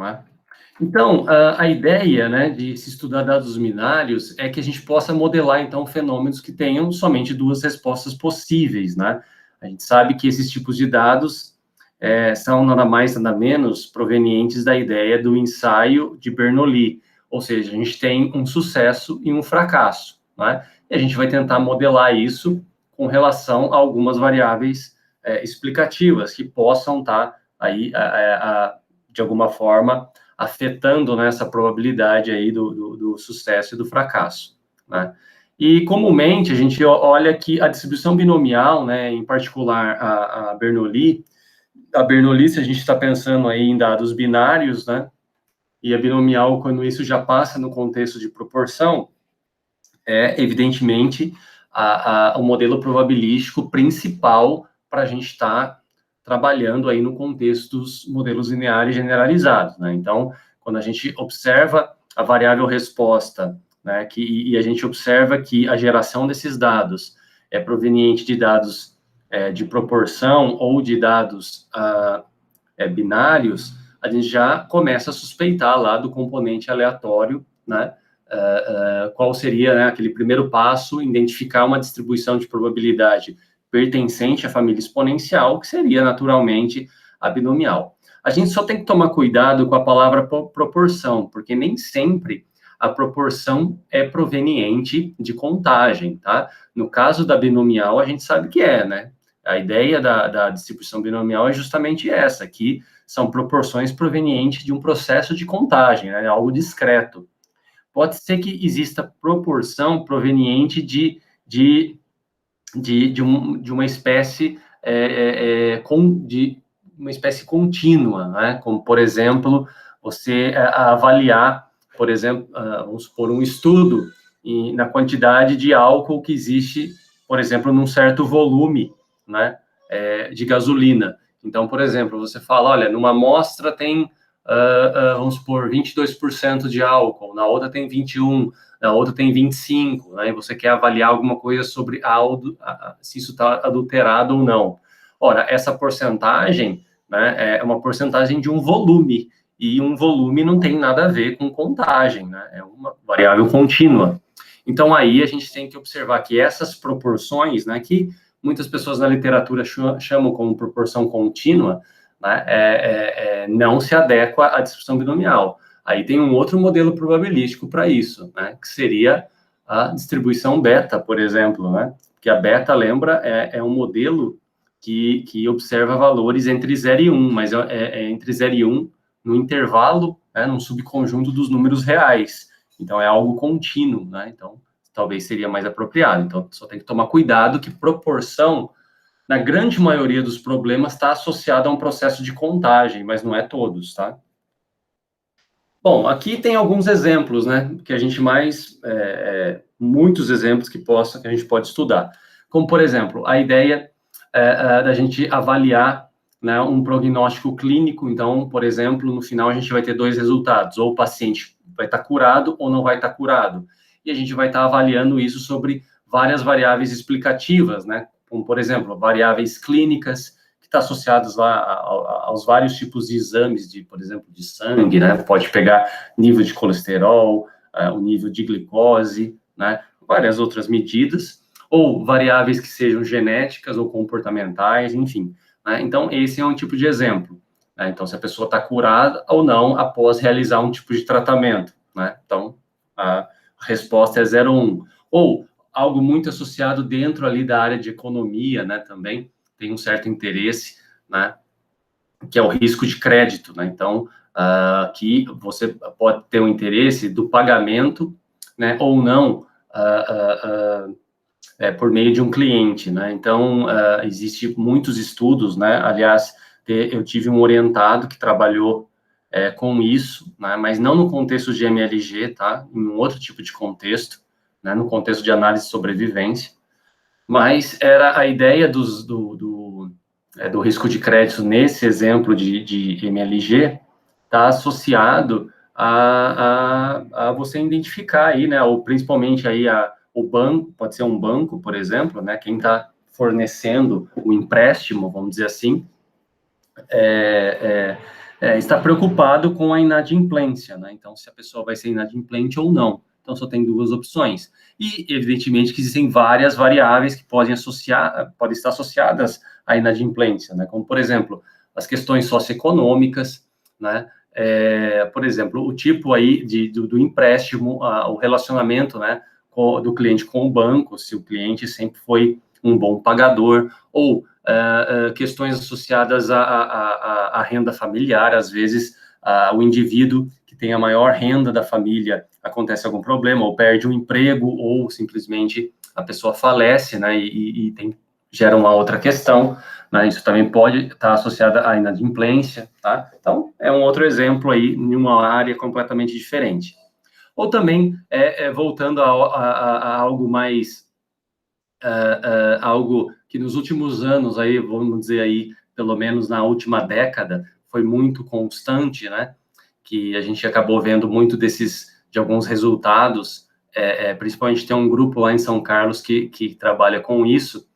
não é? Então, a ideia, né, de se estudar dados binários é que a gente possa modelar, então, fenômenos que tenham somente duas respostas possíveis, né? A gente sabe que esses tipos de dados são nada mais, nada menos provenientes da ideia do ensaio de Bernoulli, ou seja, a gente tem um sucesso e um fracasso, né? E a gente vai tentar modelar isso com relação a algumas variáveis explicativas que possam estar aí, de alguma forma, afetando, né, essa probabilidade aí do sucesso e do fracasso, né? E, comumente, a gente olha que a distribuição binomial, né, em particular a Bernoulli, se a gente está pensando aí em dados binários, né, e a binomial, quando isso já passa no contexto de proporção, é, evidentemente, o modelo probabilístico principal para a gente estar trabalhando aí no contexto dos modelos lineares generalizados, né? Então, quando a gente observa a variável resposta, né, e a gente observa que a geração desses dados é proveniente de dados de proporção ou de dados binários, a gente já começa a suspeitar lá do componente aleatório, né? Qual seria, né, aquele primeiro passo, identificar uma distribuição de probabilidade pertencente à família exponencial, que seria, naturalmente, a binomial. A gente só tem que tomar cuidado com a palavra proporção, porque nem sempre a proporção é proveniente de contagem, tá? No caso da binomial, a gente sabe que é, né? A ideia da distribuição binomial é justamente essa, que são proporções provenientes de um processo de contagem, né? Algo discreto. Pode ser que exista proporção proveniente de uma espécie de uma espécie contínua, né? Como, por exemplo, você avaliar, por exemplo, vamos supor, um estudo na quantidade de álcool que existe, por exemplo, num certo volume, né, de gasolina. Então, por exemplo, você fala, olha, numa amostra tem, vamos supor, 22% de álcool, na outra tem 21%, na outra tem 25%, né? E você quer avaliar alguma coisa sobre se isso está adulterado ou não. Ora, essa porcentagem, né, é uma porcentagem de um volume, e um volume não tem nada a ver com contagem, né? É uma variável contínua. Então, aí a gente tem que observar que essas proporções, né, que muitas pessoas na literatura chamam como proporção contínua, né, não se adequa à distribuição binomial. Aí tem um outro modelo probabilístico para isso, né, que seria a distribuição beta, por exemplo, né, que a beta, lembra, é um modelo que observa valores entre 0 e 1, mas é entre 0 e 1 no intervalo, né, num subconjunto dos números reais. Então, é algo contínuo, né, então, talvez seria mais apropriado. Então, só tem que tomar cuidado que proporção, na grande maioria dos problemas, está associada a um processo de contagem, mas não é todos, tá? Bom, aqui tem alguns exemplos, né, que a gente muitos exemplos que a gente pode estudar. Como, por exemplo, a ideia da gente avaliar, né, um prognóstico clínico. Então, por exemplo, no final a gente vai ter dois resultados, ou o paciente vai estar curado ou não vai estar curado. E a gente vai estar avaliando isso sobre várias variáveis explicativas, né, como, por exemplo, variáveis clínicas, está associados lá aos vários tipos de exames, por exemplo, de sangue, né? Pode pegar nível de colesterol, o nível de glicose, né? Várias outras medidas, ou variáveis que sejam genéticas ou comportamentais, enfim, né? Então, esse é um tipo de exemplo, né? Então, se a pessoa está curada ou não após realizar um tipo de tratamento, né? Então, a resposta é 0 ou 1. Ou algo muito associado dentro ali da área de economia, né? Também tem um certo interesse, né, que é o risco de crédito, né? Então, que você pode ter um interesse do pagamento, né, ou não, por meio de um cliente, né? Então, existe muitos estudos, né? Aliás, eu tive um orientado que trabalhou com isso, né, mas não no contexto de MLG, tá? Em um outro tipo de contexto, né, no contexto de análise de sobrevivência, mas era a ideia do risco de crédito nesse exemplo de MLG está associado a você identificar aí, né, ou principalmente aí o banco, pode ser um banco, por exemplo, né, quem está fornecendo o empréstimo, vamos dizer assim, está preocupado com a inadimplência, né? Então, se a pessoa vai ser inadimplente ou não. Então, só tem duas opções. E, evidentemente, que existem várias variáveis que podem estar associadas à inadimplência, né? Como, por exemplo, as questões socioeconômicas, né? Por exemplo, o tipo aí do empréstimo, o relacionamento, né, do cliente com o banco, se o cliente sempre foi um bom pagador, ou questões associadas à renda familiar. Às vezes, o indivíduo que tem a maior renda da família acontece algum problema, ou perde um emprego, ou simplesmente a pessoa falece, né, e gera uma outra questão, né, isso também pode estar associado à inadimplência, tá? Então, é um outro exemplo aí, em uma área completamente diferente. Ou também, voltando a algo mais, algo que nos últimos anos, aí, vamos dizer aí, pelo menos na última década, foi muito constante, né, que a gente acabou vendo muito de alguns resultados, principalmente tem um grupo lá em São Carlos que trabalha com isso,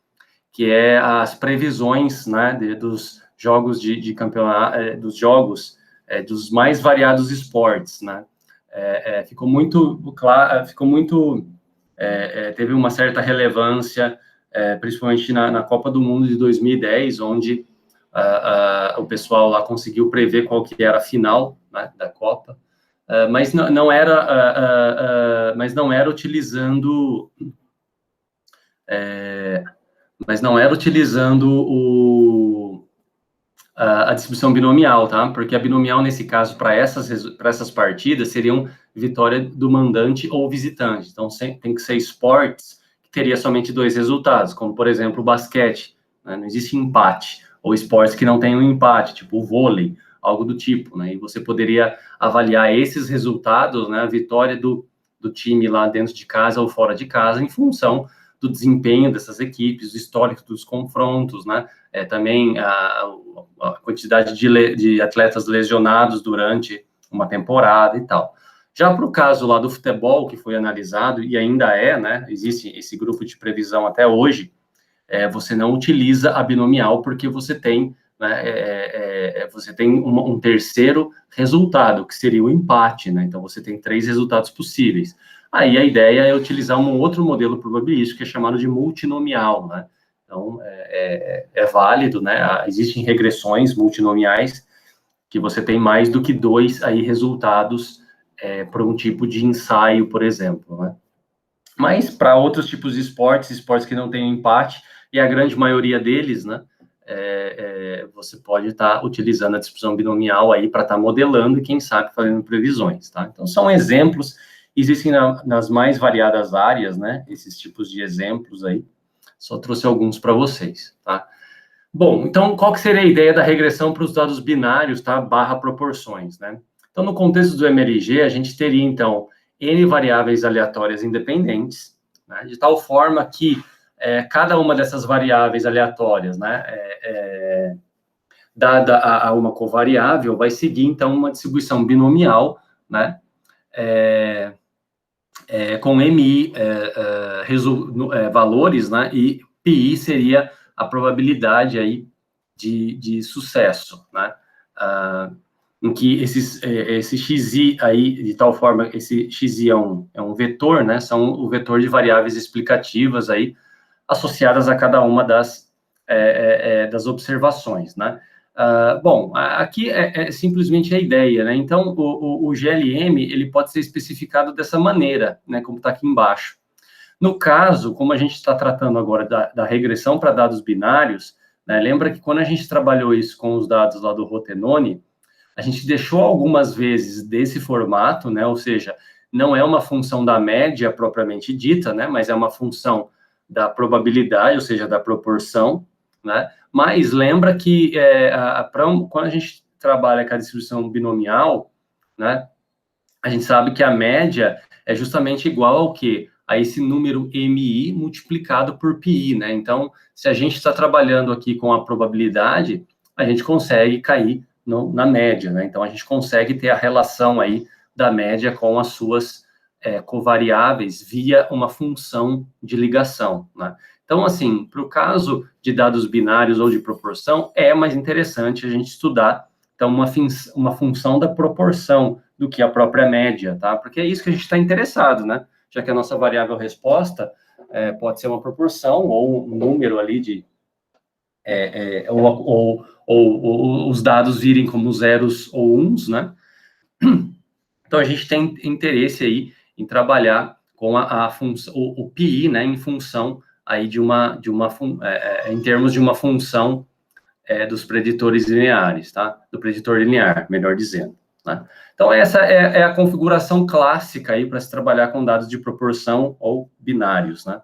que é as previsões, né, dos jogos de campeonato, dos jogos, dos mais variados esportes, né. Ficou muito claro, teve uma certa relevância, principalmente na Copa do Mundo de 2010, onde o pessoal lá conseguiu prever qual que era a final, né, da Copa, mas não era utilizando a distribuição binomial, tá? Porque a binomial, nesse caso, para essas partidas, seriam vitória do mandante ou visitante. Então, tem que ser esportes que teria somente dois resultados, como, por exemplo, o basquete, né? Não existe empate. Ou esportes que não tem um empate, tipo o vôlei, algo do tipo, né? E você poderia avaliar esses resultados, né? A vitória do time lá dentro de casa ou fora de casa, em função do desempenho dessas equipes, o histórico dos confrontos, né? Também a quantidade de atletas lesionados durante uma temporada e tal. Já para o caso lá do futebol, que foi analisado, e ainda né? Existe esse grupo de previsão até hoje, você não utiliza a binomial porque você tem, né, um terceiro resultado, que seria o empate, né? Então, você tem 3 resultados possíveis. Aí, a ideia é utilizar um outro modelo probabilístico, que é chamado de multinomial, né? Então, é válido, né? Existem regressões multinomiais que você tem mais do que 2 aí resultados para um tipo de ensaio, por exemplo, né? Mas para outros tipos de esportes que não têm empate, e a grande maioria deles, né, você pode estar utilizando a distribuição binomial aí para estar modelando e, quem sabe, fazendo previsões, tá? Então, são exemplos, existem nas mais variadas áreas, né, esses tipos de exemplos aí, só trouxe alguns para vocês, tá? Bom, então, qual que seria a ideia da regressão para os dados binários, tá, barra proporções, né? Então, no contexto do MLG, a gente teria, então, N variáveis aleatórias independentes, né, de tal forma que cada uma dessas variáveis aleatórias, né, dada a uma covariável, vai seguir, então, uma distribuição binomial, né, com MI valores, né, e PI seria a probabilidade aí de sucesso, né, em que esse XI aí, de tal forma, esse XI é um vetor, né, são o vetor de variáveis explicativas aí, associadas a cada uma das observações, né. Bom, aqui é simplesmente a ideia, né, então o GLM, ele pode ser especificado dessa maneira, né, como está aqui embaixo. No caso, como a gente está tratando agora da regressão para dados binários, né, lembra que quando a gente trabalhou isso com os dados lá do Rotenone, a gente deixou algumas vezes desse formato, né, ou seja, não é uma função da média propriamente dita, né, mas é uma função da probabilidade, ou seja, da proporção, né, mas lembra que quando a gente trabalha com a distribuição binomial, né, a gente sabe que a média é justamente igual ao quê? A esse número MI multiplicado por PI, né? Então, se a gente está trabalhando aqui com a probabilidade, a gente consegue cair na média, né? Então, a gente consegue ter a relação aí da média com as suas covariáveis via uma função de ligação, né? Então, assim, para o caso de dados binários ou de proporção, é mais interessante a gente estudar Então, uma função da proporção do que a própria média, tá? Porque é isso que a gente está interessado, né? Já que a nossa variável resposta pode ser uma proporção ou um número ali de... ou os dados virem como zeros ou uns, né? Então, a gente tem interesse aí em trabalhar com a função, o PI, né, em função aí em termos de uma função dos preditores lineares, tá? Do preditor linear, melhor dizendo. Né? Então, essa é a configuração clássica aí para se trabalhar com dados de proporção ou binários, né?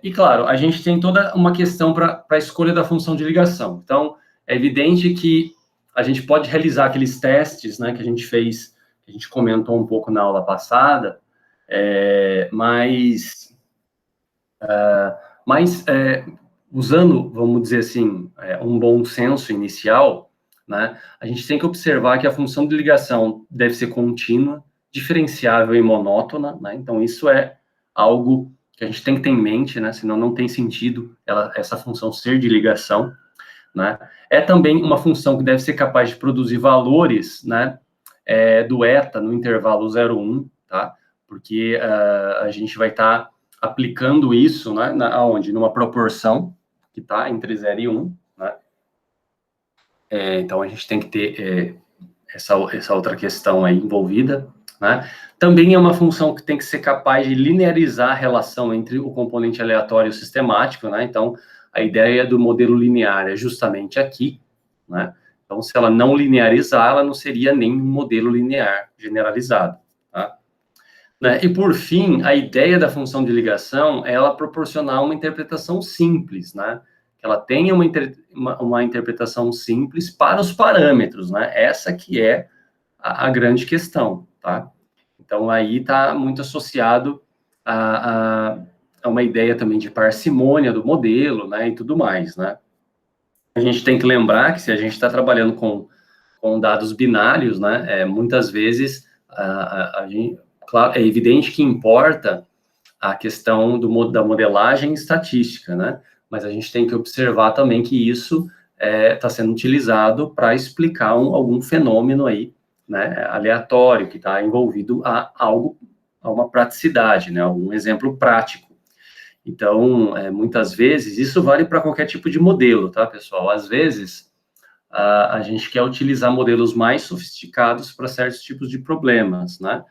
E, claro, a gente tem toda uma questão para a escolha da função de ligação. Então, é evidente que a gente pode realizar aqueles testes, né, que a gente fez, que a gente comentou um pouco na aula passada, mas usando, vamos dizer assim, um bom senso inicial, né, a gente tem que observar que a função de ligação deve ser contínua, diferenciável e monótona, né, então isso é algo que a gente tem que ter em mente, né, senão não tem sentido essa função ser de ligação, né. É também uma função que deve ser capaz de produzir valores, né, do eta no intervalo 0,1, tá, porque a gente vai estar aplicando isso, né, aonde? Numa proporção que está entre 0 e 1, né? Então, a gente tem que ter essa outra questão aí envolvida, né? Também é uma função que tem que ser capaz de linearizar a relação entre o componente aleatório e o sistemático, né? Então, a ideia do modelo linear é justamente aqui, né? Então, se ela não linearizar, ela não seria nem um modelo linear generalizado, tá? Né? E, por fim, a ideia da função de ligação é ela proporcionar uma interpretação simples, né? Que ela tenha uma interpretação simples para os parâmetros, né? Essa que é a grande questão, tá? Então, aí está muito associado a uma ideia também de parcimônia do modelo, né? E tudo mais, né? A gente tem que lembrar que se a gente está trabalhando com dados binários, né? Muitas vezes a gente... Claro, é evidente que importa a questão da modelagem estatística, né? Mas a gente tem que observar também que isso está sendo utilizado para explicar algum fenômeno aí, né, aleatório, que está envolvido a uma praticidade, né? Algum exemplo prático. Então, muitas vezes, isso vale para qualquer tipo de modelo, tá, pessoal? Às vezes, a gente quer utilizar modelos mais sofisticados para certos tipos de problemas, né?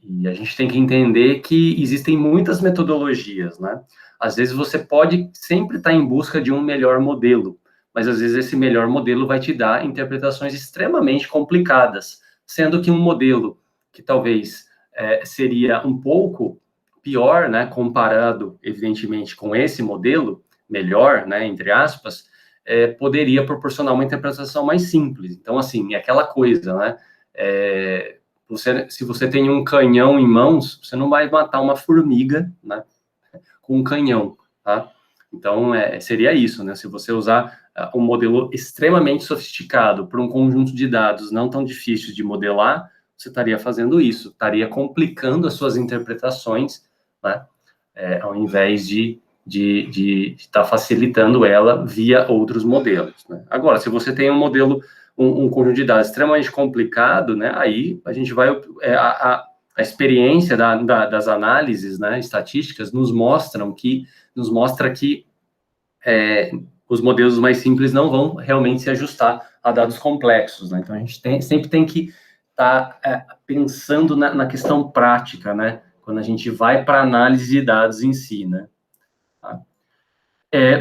E a gente tem que entender que existem muitas metodologias, né? Às vezes você pode sempre estar em busca de um melhor modelo, mas às vezes esse melhor modelo vai te dar interpretações extremamente complicadas, sendo que um modelo que talvez seria um pouco pior, né, comparado, evidentemente, com esse modelo, melhor, né, entre aspas, poderia proporcionar uma interpretação mais simples. Então, assim, é aquela coisa, né? Se você tem um canhão em mãos, você não vai matar uma formiga, né, com um canhão, tá? Então, seria isso, né? Se você usar um modelo extremamente sofisticado para um conjunto de dados não tão difíceis de modelar, você estaria fazendo isso, estaria complicando as suas interpretações, né? Ao invés de estar facilitando ela via outros modelos, né? Agora, se você tem um modelo, um conjunto de dados extremamente complicado, né, aí a gente vai... a experiência das análises, né, estatísticas nos mostra que os modelos mais simples não vão realmente se ajustar a dados complexos, né? Então, a gente sempre tem que estar pensando na questão prática, né? Quando a gente vai para a análise de dados em si, né? Tá?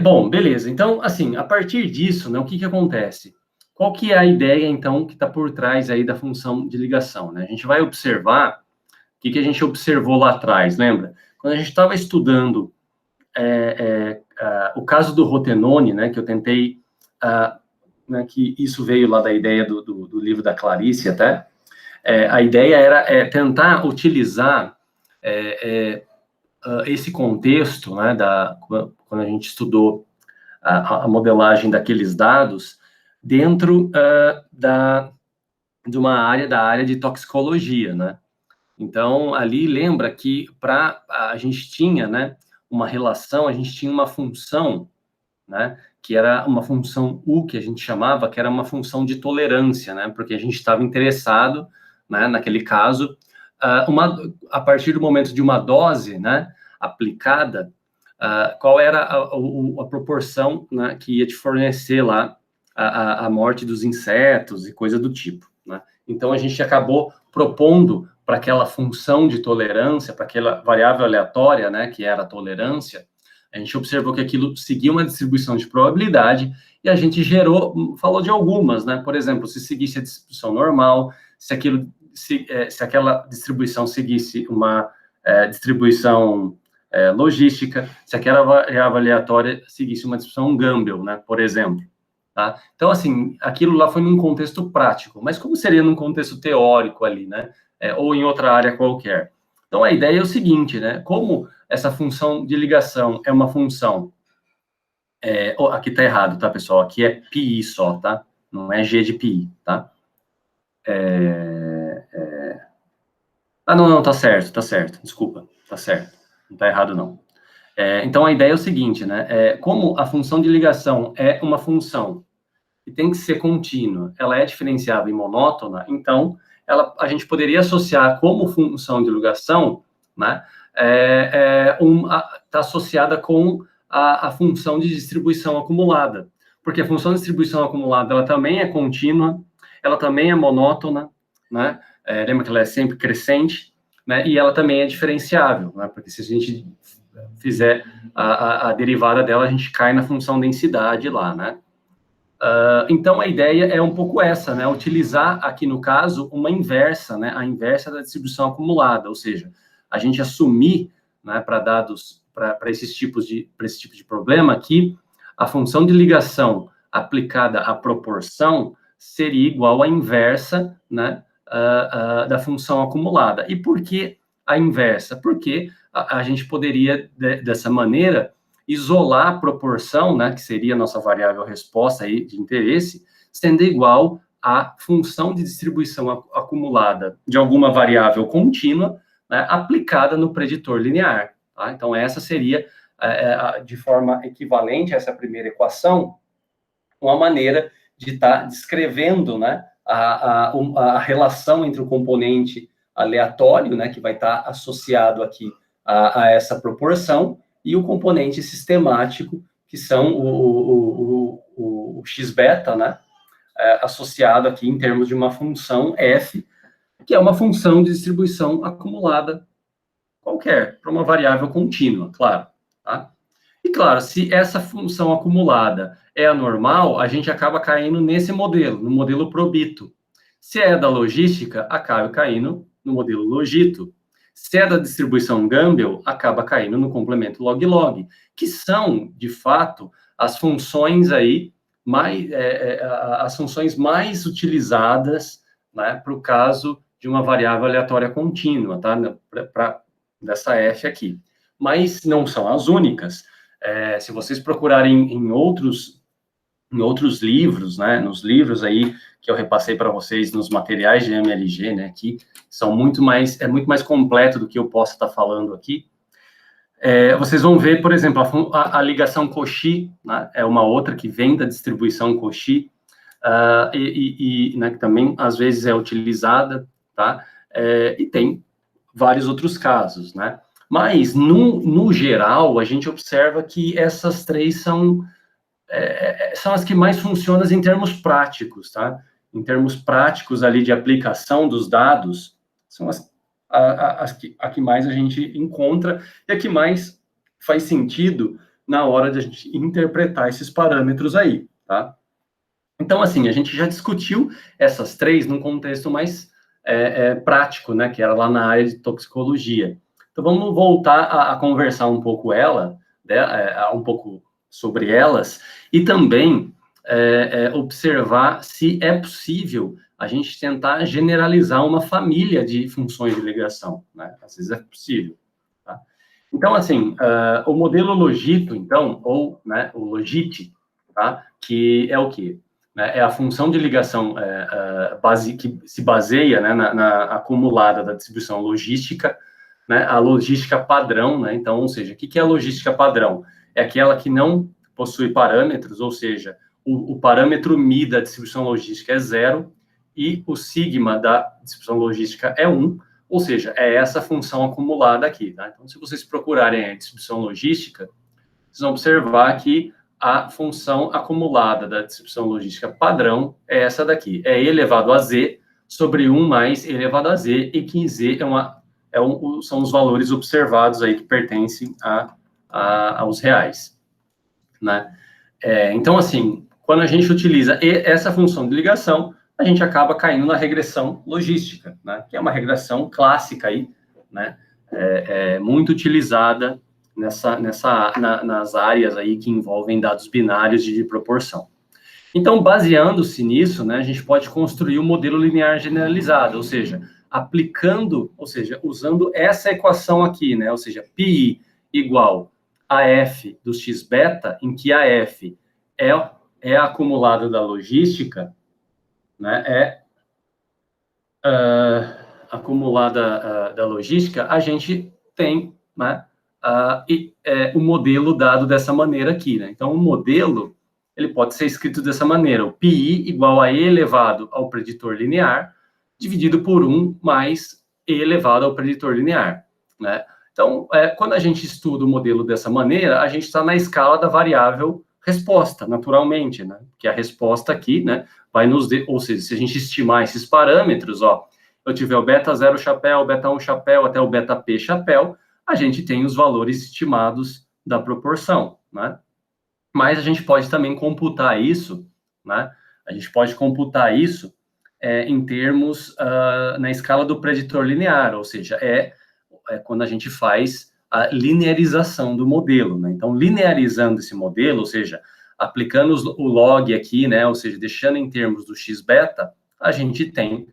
Bom, beleza. Então, assim, a partir disso, né, o que acontece? Qual que é a ideia, então, que está por trás aí da função de ligação, né? A gente vai observar o que a gente observou lá atrás, lembra? Quando a gente estava estudando o caso do Rotenone, né, que eu tentei, né, que isso veio lá da ideia do livro da Clarice até, a ideia era tentar utilizar esse contexto, né, quando a gente estudou a modelagem daqueles dados, dentro de uma área, da área de toxicologia, né? Então, ali lembra que a gente tinha, né, uma relação, a gente tinha uma função, né, que era uma função U, que a gente chamava, que era uma função de tolerância, né? Porque a gente estava interessado, né, naquele caso, a partir do momento de uma dose, né, aplicada, qual era a proporção, né, que ia te fornecer lá a morte dos insetos e coisa do tipo, né? Então, a gente acabou propondo para aquela função de tolerância, para aquela variável aleatória, né, que era a tolerância, a gente observou que aquilo seguia uma distribuição de probabilidade e a gente falou de algumas, né? Por exemplo, se seguisse a distribuição normal, se aquela distribuição seguisse uma distribuição logística, se aquela variável aleatória seguisse uma distribuição Gamble, né? Por exemplo. Tá? Então, assim, aquilo lá foi num contexto prático, mas como seria num contexto teórico ali, né? Ou em outra área qualquer. Então, a ideia é o seguinte, né? Como essa função de ligação é uma função... aqui tá errado, tá, pessoal? Aqui é pi só, tá? Não é g de pi, tá? Não, tá certo. Desculpa, tá certo. Não tá errado, não. Então, a ideia é o seguinte, né? Como a função de ligação é uma função que tem que ser contínua, ela é diferenciável e monótona, então, a gente poderia associar como função de ligação, né? Está associada com a função de distribuição acumulada. Porque a função de distribuição acumulada, ela também é contínua, ela também é monótona, né? Lembra que ela é sempre crescente, né? E ela também é diferenciável, né? Porque se a gente fizer a derivada dela, a gente cai na função densidade lá, né? Então, a ideia é um pouco essa, né? Utilizar aqui, no caso, uma inversa, né? A inversa da distribuição acumulada, ou seja, a gente assumir, né, para dados, para esse tipo de problema, que a função de ligação aplicada à proporção seria igual à inversa, né, da função acumulada. E por que a inversa? Porque a gente poderia, dessa maneira, isolar a proporção, né, que seria a nossa variável resposta aí de interesse, sendo igual à função de distribuição acumulada de alguma variável contínua, né, aplicada no preditor linear. Tá? Então, essa seria, de forma equivalente a essa primeira equação, uma maneira de estar descrevendo, né, a relação entre o componente aleatório, né, que vai estar associado aqui a essa proporção, e o componente sistemático, que são o x-beta, né, associado aqui em termos de uma função f, que é uma função de distribuição acumulada qualquer, para uma variável contínua, claro. Tá? E, claro, se essa função acumulada é anormal, a gente acaba caindo nesse modelo, no modelo Probito. Se é da logística, acaba caindo no modelo Logito. Se é da distribuição Gamble, acaba caindo no complemento log-log, que são, de fato, as funções aí as funções mais utilizadas, né, para o caso de uma variável aleatória contínua, tá? Dessa f aqui. Mas não são as únicas. Se vocês procurarem em outros livros, né, nos livros aí que eu repassei para vocês nos materiais de MLG, né, que são muito mais completo do que eu posso estar falando aqui. Vocês vão ver, por exemplo, a ligação Cauchy, né, é uma outra que vem da distribuição Cauchy, né, que também às vezes é utilizada, tá? E tem vários outros casos, né? Mas, no geral, a gente observa que essas três são as que mais funcionam em termos práticos, tá? Em termos práticos ali de aplicação dos dados, são a que mais a gente encontra e a que mais faz sentido na hora de a gente interpretar esses parâmetros aí, tá? Então, assim, a gente já discutiu essas três num contexto mais prático, né, que era lá na área de toxicologia. Então, vamos voltar a conversar um pouco um pouco sobre elas, e também observar se é possível a gente tentar generalizar uma família de funções de ligação, né? Às vezes é possível. Tá? Então, assim, o modelo Logito, então, ou, né, o Logit, tá? Que é o quê? É a função de ligação que se baseia, né, na acumulada da distribuição logística, né, a logística padrão, né? Então, ou seja, o que é a logística padrão? É aquela que não possui parâmetros, ou seja, o parâmetro μ da distribuição logística é 0 e o sigma da distribuição logística é 1, ou seja, é essa função acumulada aqui, tá? Então, se vocês procurarem a distribuição logística, vocês vão observar que a função acumulada da distribuição logística padrão é essa daqui, é e elevado a z sobre 1 mais e elevado a z, e que z são os valores observados aí que pertencem aos reais, né? Então, assim, quando a gente utiliza essa função de ligação, a gente acaba caindo na regressão logística, né? Que é uma regressão clássica aí, né? Muito utilizada nas áreas aí que envolvem dados binários de proporção. Então, baseando-se nisso, né, a gente pode construir um modelo linear generalizado, ou seja, usando essa equação aqui, né, ou seja, πi igual a f do x beta, em que a f é a acumulada da logística, né, acumulada da logística, a gente tem, né, o modelo dado dessa maneira aqui, né? Então, o modelo, ele pode ser escrito dessa maneira, o πi igual a e elevado ao preditor linear, dividido por 1 mais e elevado ao preditor linear, né? Então, quando a gente estuda o modelo dessa maneira, a gente está na escala da variável resposta, naturalmente, né? Que a resposta aqui, né, vai ou seja, se a gente estimar esses parâmetros, ó, eu tiver o beta 0 chapéu, beta 1 chapéu, até o beta p chapéu, a gente tem os valores estimados da proporção, né? Mas a gente pode também computar isso, né? A gente pode computar isso em termos na escala do preditor linear, ou seja, quando a gente faz a linearização do modelo, né? Então, linearizando esse modelo, ou seja, aplicando o log aqui, né? Ou seja, deixando em termos do x beta, a gente tem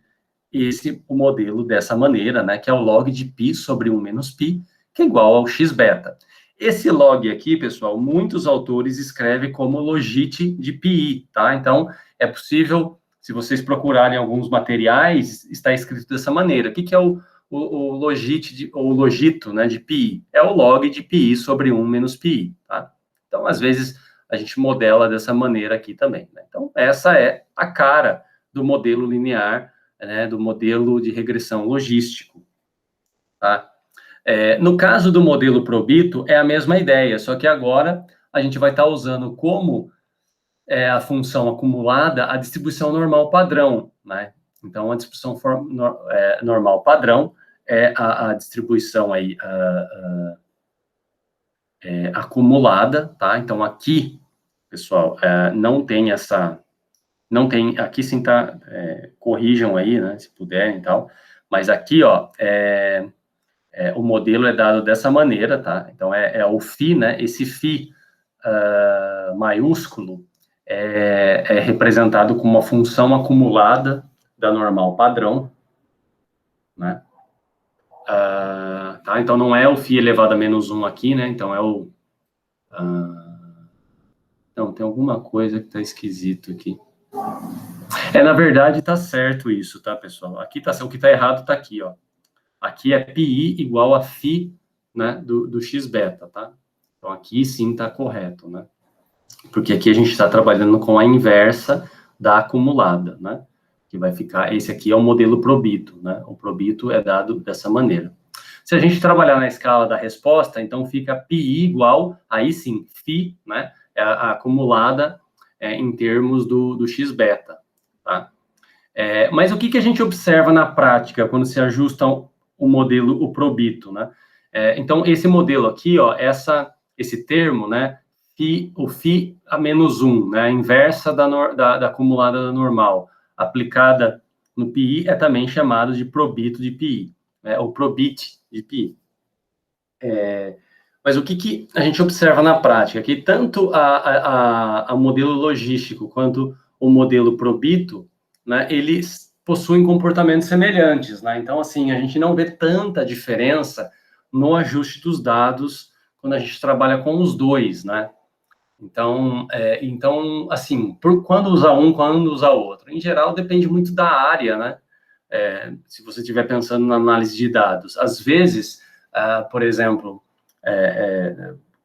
o modelo dessa maneira, né? Que é o log de π sobre 1 menos π, que é igual ao x beta. Esse log aqui, pessoal, muitos autores escrevem como logit de πi, tá? Então, é possível, se vocês procurarem alguns materiais, está escrito dessa maneira. O que é o logito, né, de πi? É o log de πi sobre 1 menos πi, tá? Então, às vezes, a gente modela dessa maneira aqui também, né? Então, essa é a cara do modelo linear, né, do modelo de regressão logístico, tá? No caso do modelo Probito, é a mesma ideia, só que agora a gente vai estar usando como a função acumulada a distribuição normal padrão, né? Então, a distribuição normal padrão é a distribuição aí acumulada, tá? Então, aqui, pessoal, não tem aqui sim tá, corrijam aí, né, se puderem e tal, mas aqui, ó, o modelo é dado dessa maneira, tá? Então, é o φ, né? Esse φ maiúsculo é representado como uma função acumulada da normal padrão, né? Tá? Então, não é o φ elevado a menos 1 aqui, né? Então, não, tem alguma coisa que tá esquisito aqui. Na verdade, tá certo isso, tá, pessoal? Aqui tá, o que tá errado tá aqui, ó. Aqui é πi igual a φ, né, do x beta, tá? Então, aqui sim tá correto, né? Porque aqui a gente está trabalhando com a inversa da acumulada, né? Que vai ficar, esse aqui é o modelo Probito, né? O Probito é dado dessa maneira. Se a gente trabalhar na escala da resposta, então fica πi igual, aí sim, φ, né? É a acumulada em termos do x beta, tá? Mas o que a gente observa na prática quando se ajusta o modelo, o Probito, né? Então, esse modelo aqui, ó, esse termo, né? O φ a menos 1, né? A inversa da acumulada da normal, aplicada no πi, é também chamado de Probito de πi, né? Ou Probit de πi. Mas o que a gente observa na prática? Que tanto o modelo logístico quanto o modelo Probito, né, eles possuem comportamentos semelhantes, né? Então, assim, a gente não vê tanta diferença no ajuste dos dados quando a gente trabalha com os dois, né? Então, assim, quando usar um, quando usar outro? Em geral, depende muito da área, né? Se você estiver pensando na análise de dados. Às vezes, por exemplo,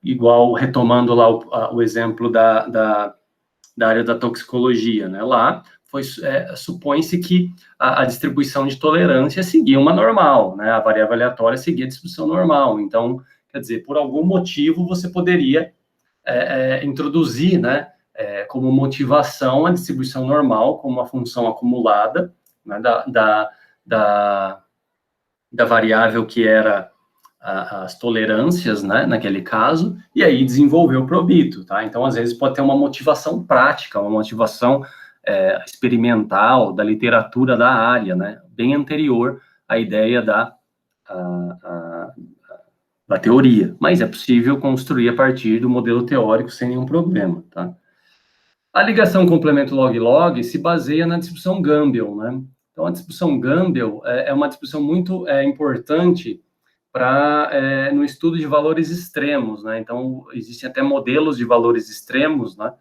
igual retomando lá o exemplo da área da toxicologia, né? Lá supõe-se que a distribuição de tolerância seguia uma normal, né? A variável aleatória seguia a distribuição normal. Então, quer dizer, por algum motivo você poderia introduzir, né, como motivação a distribuição normal como uma função acumulada, né, da variável que era as tolerâncias, né, naquele caso, e aí desenvolver o probito, tá? Então, às vezes, pode ter uma motivação prática, uma motivação experimental da literatura da área, né, bem anterior à ideia da teoria, mas é possível construir a partir do modelo teórico sem nenhum problema, tá? A ligação complemento log-log se baseia na distribuição Gumbel, né? Então, a distribuição Gumbel é uma distribuição muito importante para no estudo de valores extremos, né? Então, existem até modelos de valores extremos, né?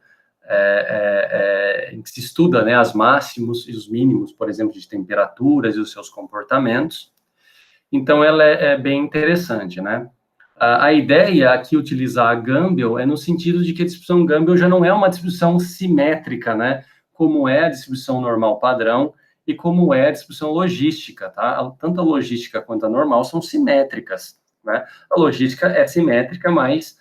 Em que se estuda, né, as máximos e os mínimos, por exemplo, de temperaturas e os seus comportamentos. Então, ela é bem interessante, né? A ideia aqui utilizar a Gumbel é no sentido de que a distribuição Gumbel já não é uma distribuição simétrica, né? Como é a distribuição normal padrão e como é a distribuição logística, tá? Tanto a logística quanto a normal são simétricas, né? A logística é simétrica, mas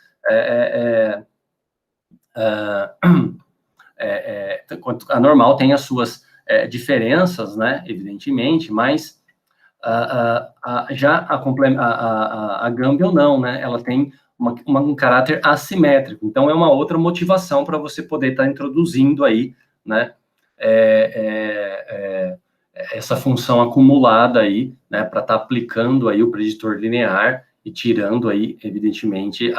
a normal tem as suas diferenças, né? Evidentemente, mas já a Gumbel não, né? Ela tem um caráter assimétrico. Então, é uma outra motivação para você poder estar introduzindo aí, né? Essa função acumulada aí, né? Para estar aplicando aí o preditor linear e tirando aí, evidentemente,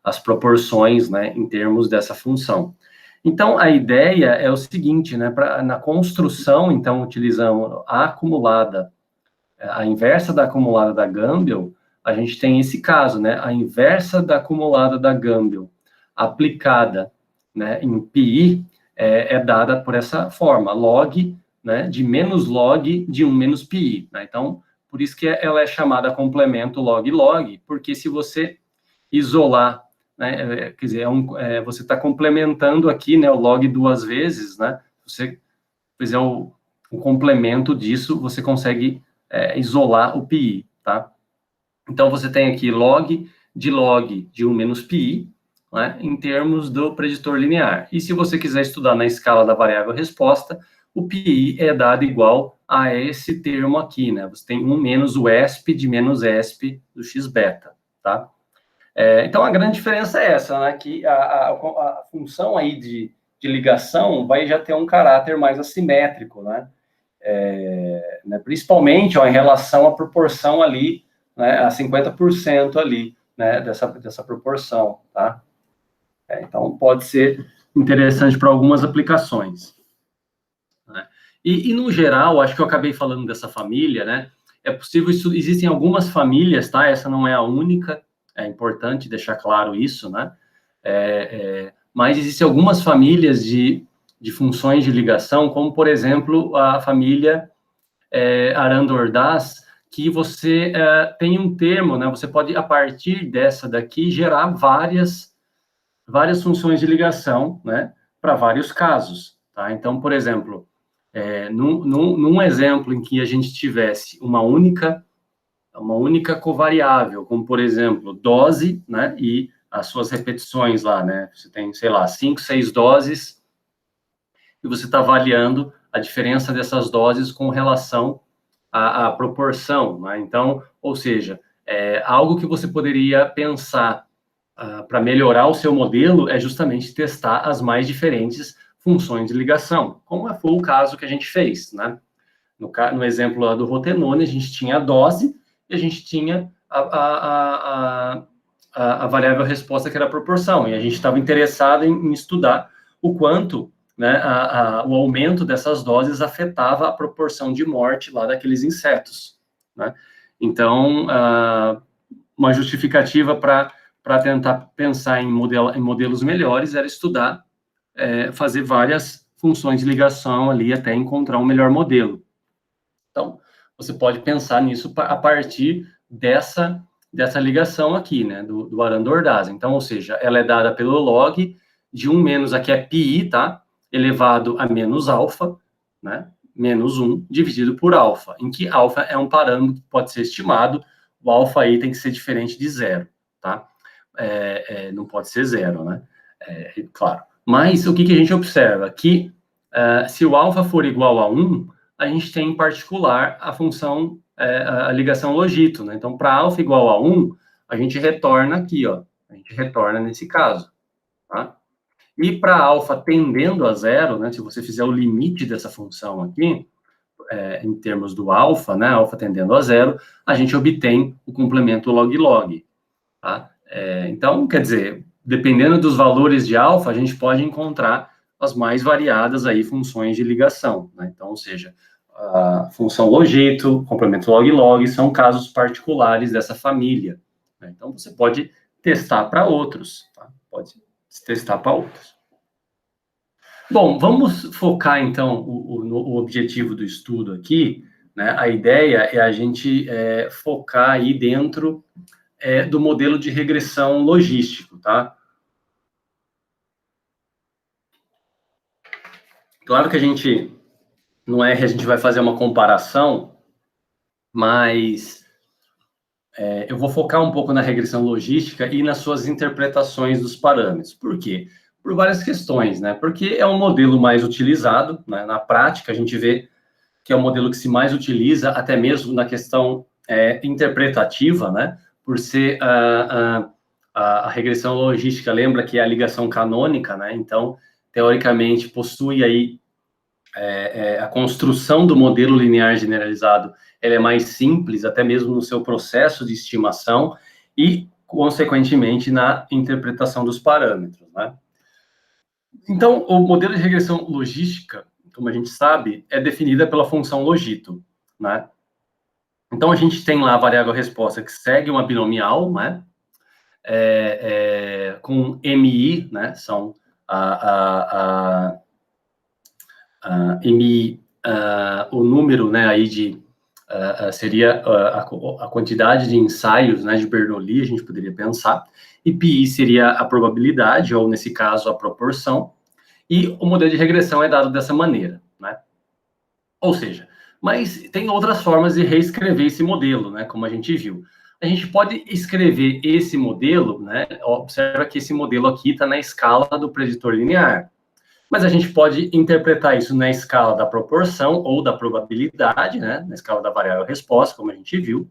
as proporções, né? Em termos dessa função. Então, a ideia é o seguinte, né, na construção, então, utilizando a acumulada, a inversa da acumulada da Gumbel, a gente tem esse caso, né, a inversa da acumulada da Gumbel aplicada, né, em pi, é dada por essa forma, log, né, de menos log de 1 menos pi, né, então, por isso que ela é chamada complemento log-log, porque se você isolar, né, quer dizer, você está complementando aqui, né, o log duas vezes, né, se você fizer o complemento disso, você consegue isolar o pi, tá? Então, você tem aqui log de 1 menos pi, né, em termos do preditor linear. E se você quiser estudar na escala da variável resposta, o pi é dado igual a esse termo aqui, né? Você tem 1 menos o esp de menos esp do x beta, tá? Então, a grande diferença é essa, né? Que a função aí de ligação vai já ter um caráter mais assimétrico, né? Principalmente em relação à proporção ali, né? A 50% ali, né? Dessa proporção, tá? Então, pode ser interessante para algumas aplicações, né? E, no geral, acho que eu acabei falando dessa família, né? É possível, existem algumas famílias, tá? Essa não é a única, é importante deixar claro isso, né? Mas existem algumas famílias de funções de ligação, como, por exemplo, a família Aranda-Ordaz, que você tem um termo, né? Você pode, a partir dessa daqui, gerar várias funções de ligação, né? Para vários casos, tá? Então, por exemplo, num exemplo em que a gente tivesse uma única covariável, como, por exemplo, dose, né, e as suas repetições lá, né, você tem, sei lá, 5, 6 doses, e você está avaliando a diferença dessas doses com relação à proporção, né, então, ou seja, algo que você poderia pensar para melhorar o seu modelo é justamente testar as mais diferentes funções de ligação, como foi o caso que a gente fez, né, no exemplo lá do rotenone, a gente tinha a dose, e a gente tinha a variável resposta, que era a proporção, e a gente estava interessado em estudar o quanto, né, o aumento dessas doses afetava a proporção de morte lá daqueles insetos, né? Então, uma justificativa para tentar pensar em modelos melhores era estudar, fazer várias funções de ligação ali até encontrar um melhor modelo. Então, você pode pensar nisso a partir dessa dessa ligação aqui, né, do Arandordaz. Então, ou seja, ela é dada pelo log de 1 menos, aqui é π, tá? Elevado a menos alfa, né? Menos 1 dividido por alfa, em que alfa é um parâmetro que pode ser estimado, o alfa aí tem que ser diferente de zero, tá? Não pode ser zero, né? Claro. Mas o que a gente observa? Que se o alfa for igual a 1, a gente tem em particular a função, a ligação logito, né? Então, para alfa igual a 1, a gente retorna aqui, ó. A gente retorna nesse caso, tá? E para alfa tendendo a zero, né? Se você fizer o limite dessa função aqui, em termos do alfa, né? Alfa tendendo a zero, a gente obtém o complemento log-log, tá? Então, quer dizer, dependendo dos valores de alfa, a gente pode encontrar as mais variadas aí funções de ligação, né? Então, ou seja, a função logito, complemento log-log, são casos particulares dessa família, né? Então, você pode testar para outros, tá? Pode testar para outros. Bom, vamos focar, então, o objetivo do estudo aqui, né? A ideia é a gente focar aí dentro do modelo de regressão logístico, tá? Claro que a gente, não é que a gente vai fazer uma comparação, mas eu vou focar um pouco na regressão logística e nas suas interpretações dos parâmetros. Por quê? Por várias questões, né? Porque é um modelo mais utilizado, né? Na prática, a gente vê que é o modelo que se mais utiliza, até mesmo na questão interpretativa, né? Por ser a regressão logística, lembra que é a ligação canônica, né? Então, teoricamente, possui aí a construção do modelo linear generalizado, ela é mais simples, até mesmo no seu processo de estimação e, consequentemente, na interpretação dos parâmetros, né? Então, o modelo de regressão logística, como a gente sabe, é definida pela função logito, né? Então, a gente tem lá a variável resposta que segue uma binomial, né? Com MI, né? São MI, o número, né, aí de, seria a quantidade de ensaios, né, de Bernoulli, a gente poderia pensar, e PI seria a probabilidade, ou nesse caso, a proporção, e o modelo de regressão é dado dessa maneira, né? Ou seja, mas tem outras formas de reescrever esse modelo, né, como a gente viu. A gente pode escrever esse modelo, né, observa que esse modelo aqui está na escala do preditor linear, mas a gente pode interpretar isso na escala da proporção ou da probabilidade, né, na escala da variável resposta, como a gente viu,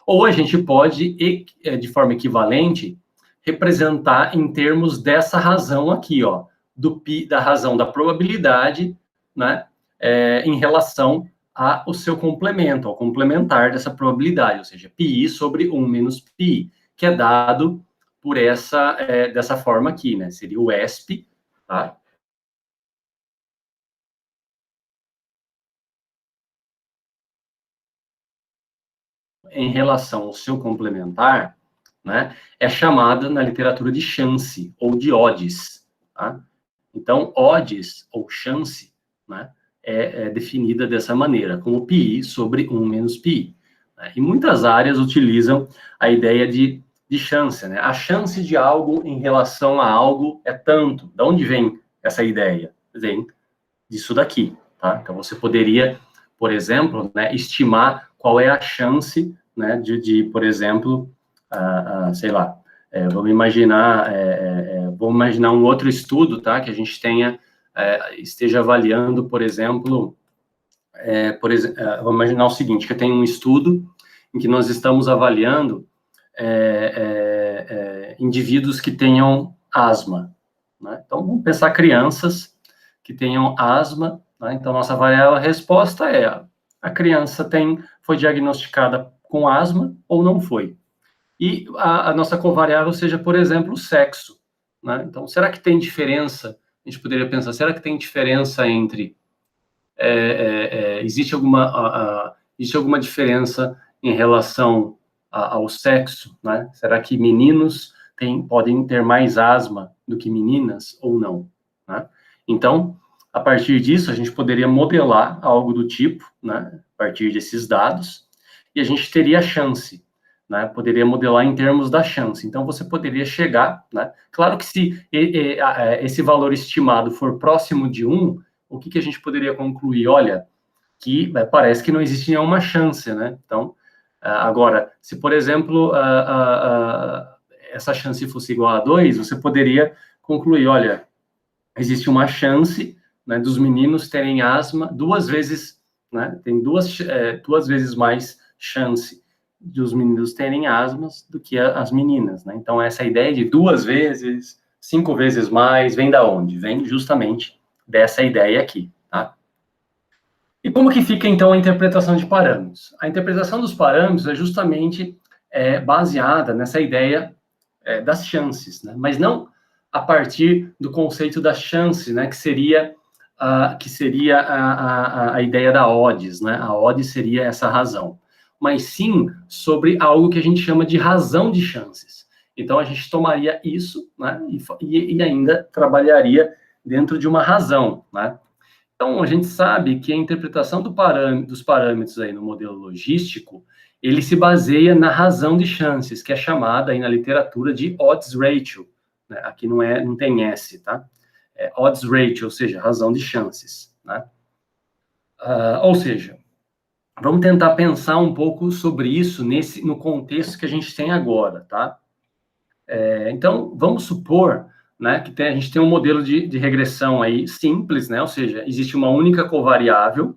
ou a gente pode, de forma equivalente, representar em termos dessa razão aqui, ó, da razão da probabilidade, né, em relação ao seu complemento, ao complementar dessa probabilidade, ou seja, πi sobre 1 menos πi, que é dado por dessa forma aqui, né, seria o ESP, tá? Em relação ao seu complementar, né, é chamada na literatura de chance, ou de odds, tá? Então, odds, ou chance, né, é definida dessa maneira, como πi sobre 1 menos πi. Né? E muitas áreas utilizam a ideia de chance, né? A chance de algo em relação a algo é tanto. De onde vem essa ideia? Vem disso daqui, tá? Então, você poderia, por exemplo, né, estimar qual é a chance, né, por exemplo, sei lá, vamos imaginar um outro estudo, tá, que a gente esteja avaliando, por exemplo, vamos imaginar o seguinte, que tem um estudo em que nós estamos avaliando indivíduos que tenham asma, né? Então, vamos pensar crianças que tenham asma, né? Então, nossa variável resposta é a criança foi diagnosticada com asma ou não foi. E a nossa covariável seja, por exemplo, o sexo, né? Então, será que tem diferença? A gente poderia pensar, será que tem diferença entre... existe alguma diferença em relação ao sexo, né? Será que meninos podem ter mais asma do que meninas ou não, né? Então, a partir disso, a gente poderia modelar algo do tipo, né? A partir desses dados, e a gente teria a chance. né, poderia modelar em termos da chance. Então, você poderia chegar, né, claro que se esse valor estimado for próximo de 1, o que a gente poderia concluir? Olha, que parece que não existe nenhuma chance, né? Então, agora, se, por exemplo, essa chance fosse igual a 2, você poderia concluir, olha, existe uma chance, né, dos meninos terem asma 2 vezes, né, tem duas vezes mais chance dos meninos terem asmas do que as meninas, né? Então, essa ideia de 2 vezes, 5 vezes mais, vem da onde? Vem justamente dessa ideia aqui, tá? E como que fica, então, a interpretação de parâmetros? A interpretação dos parâmetros é justamente baseada nessa ideia das chances, né? Mas não a partir do conceito da chance, né? Que seria a ideia da odds, né? A odds seria essa razão. Mas sim sobre algo que a gente chama de razão de chances. Então, a gente tomaria isso, né? E ainda trabalharia dentro de uma razão, né? Então, a gente sabe que a interpretação dos parâmetros aí no modelo logístico, ele se baseia na razão de chances, que é chamada aí na literatura de odds ratio, né? Aqui não tem S, tá? É odds ratio, ou seja, razão de chances, né? Ou seja, vamos tentar pensar um pouco sobre isso no contexto que a gente tem agora, tá? Então, vamos supor, né, que a gente tem um modelo de regressão aí simples, né, ou seja, existe uma única covariável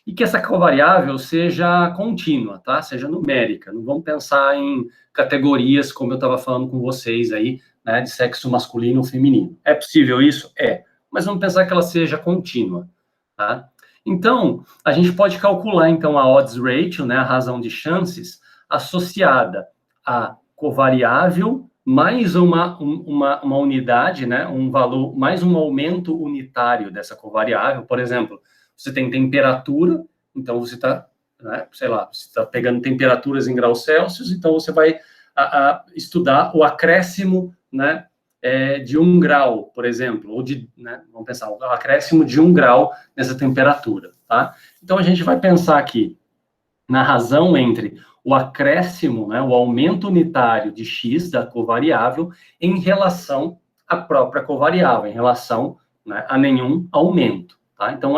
e que essa covariável seja contínua, tá, seja numérica. Não vamos pensar em categorias, como eu estava falando com vocês aí, né, de sexo masculino ou feminino. É possível isso? É, mas vamos pensar que ela seja contínua, tá? Então, a gente pode calcular, então, a odds ratio, né, a razão de chances, associada à covariável mais uma unidade, né, um valor, mais um aumento unitário dessa covariável. Por exemplo, você tem temperatura, então você está, né, sei lá, você está pegando temperaturas em graus Celsius, então você vai estudar o acréscimo, né, de 1 grau, por exemplo, ou né, vamos pensar, o acréscimo de 1 grau nessa temperatura, tá? Então a gente vai pensar aqui na razão entre o acréscimo, né, o aumento unitário de x da covariável em relação à própria covariável, em relação, né, a nenhum aumento, tá? Então,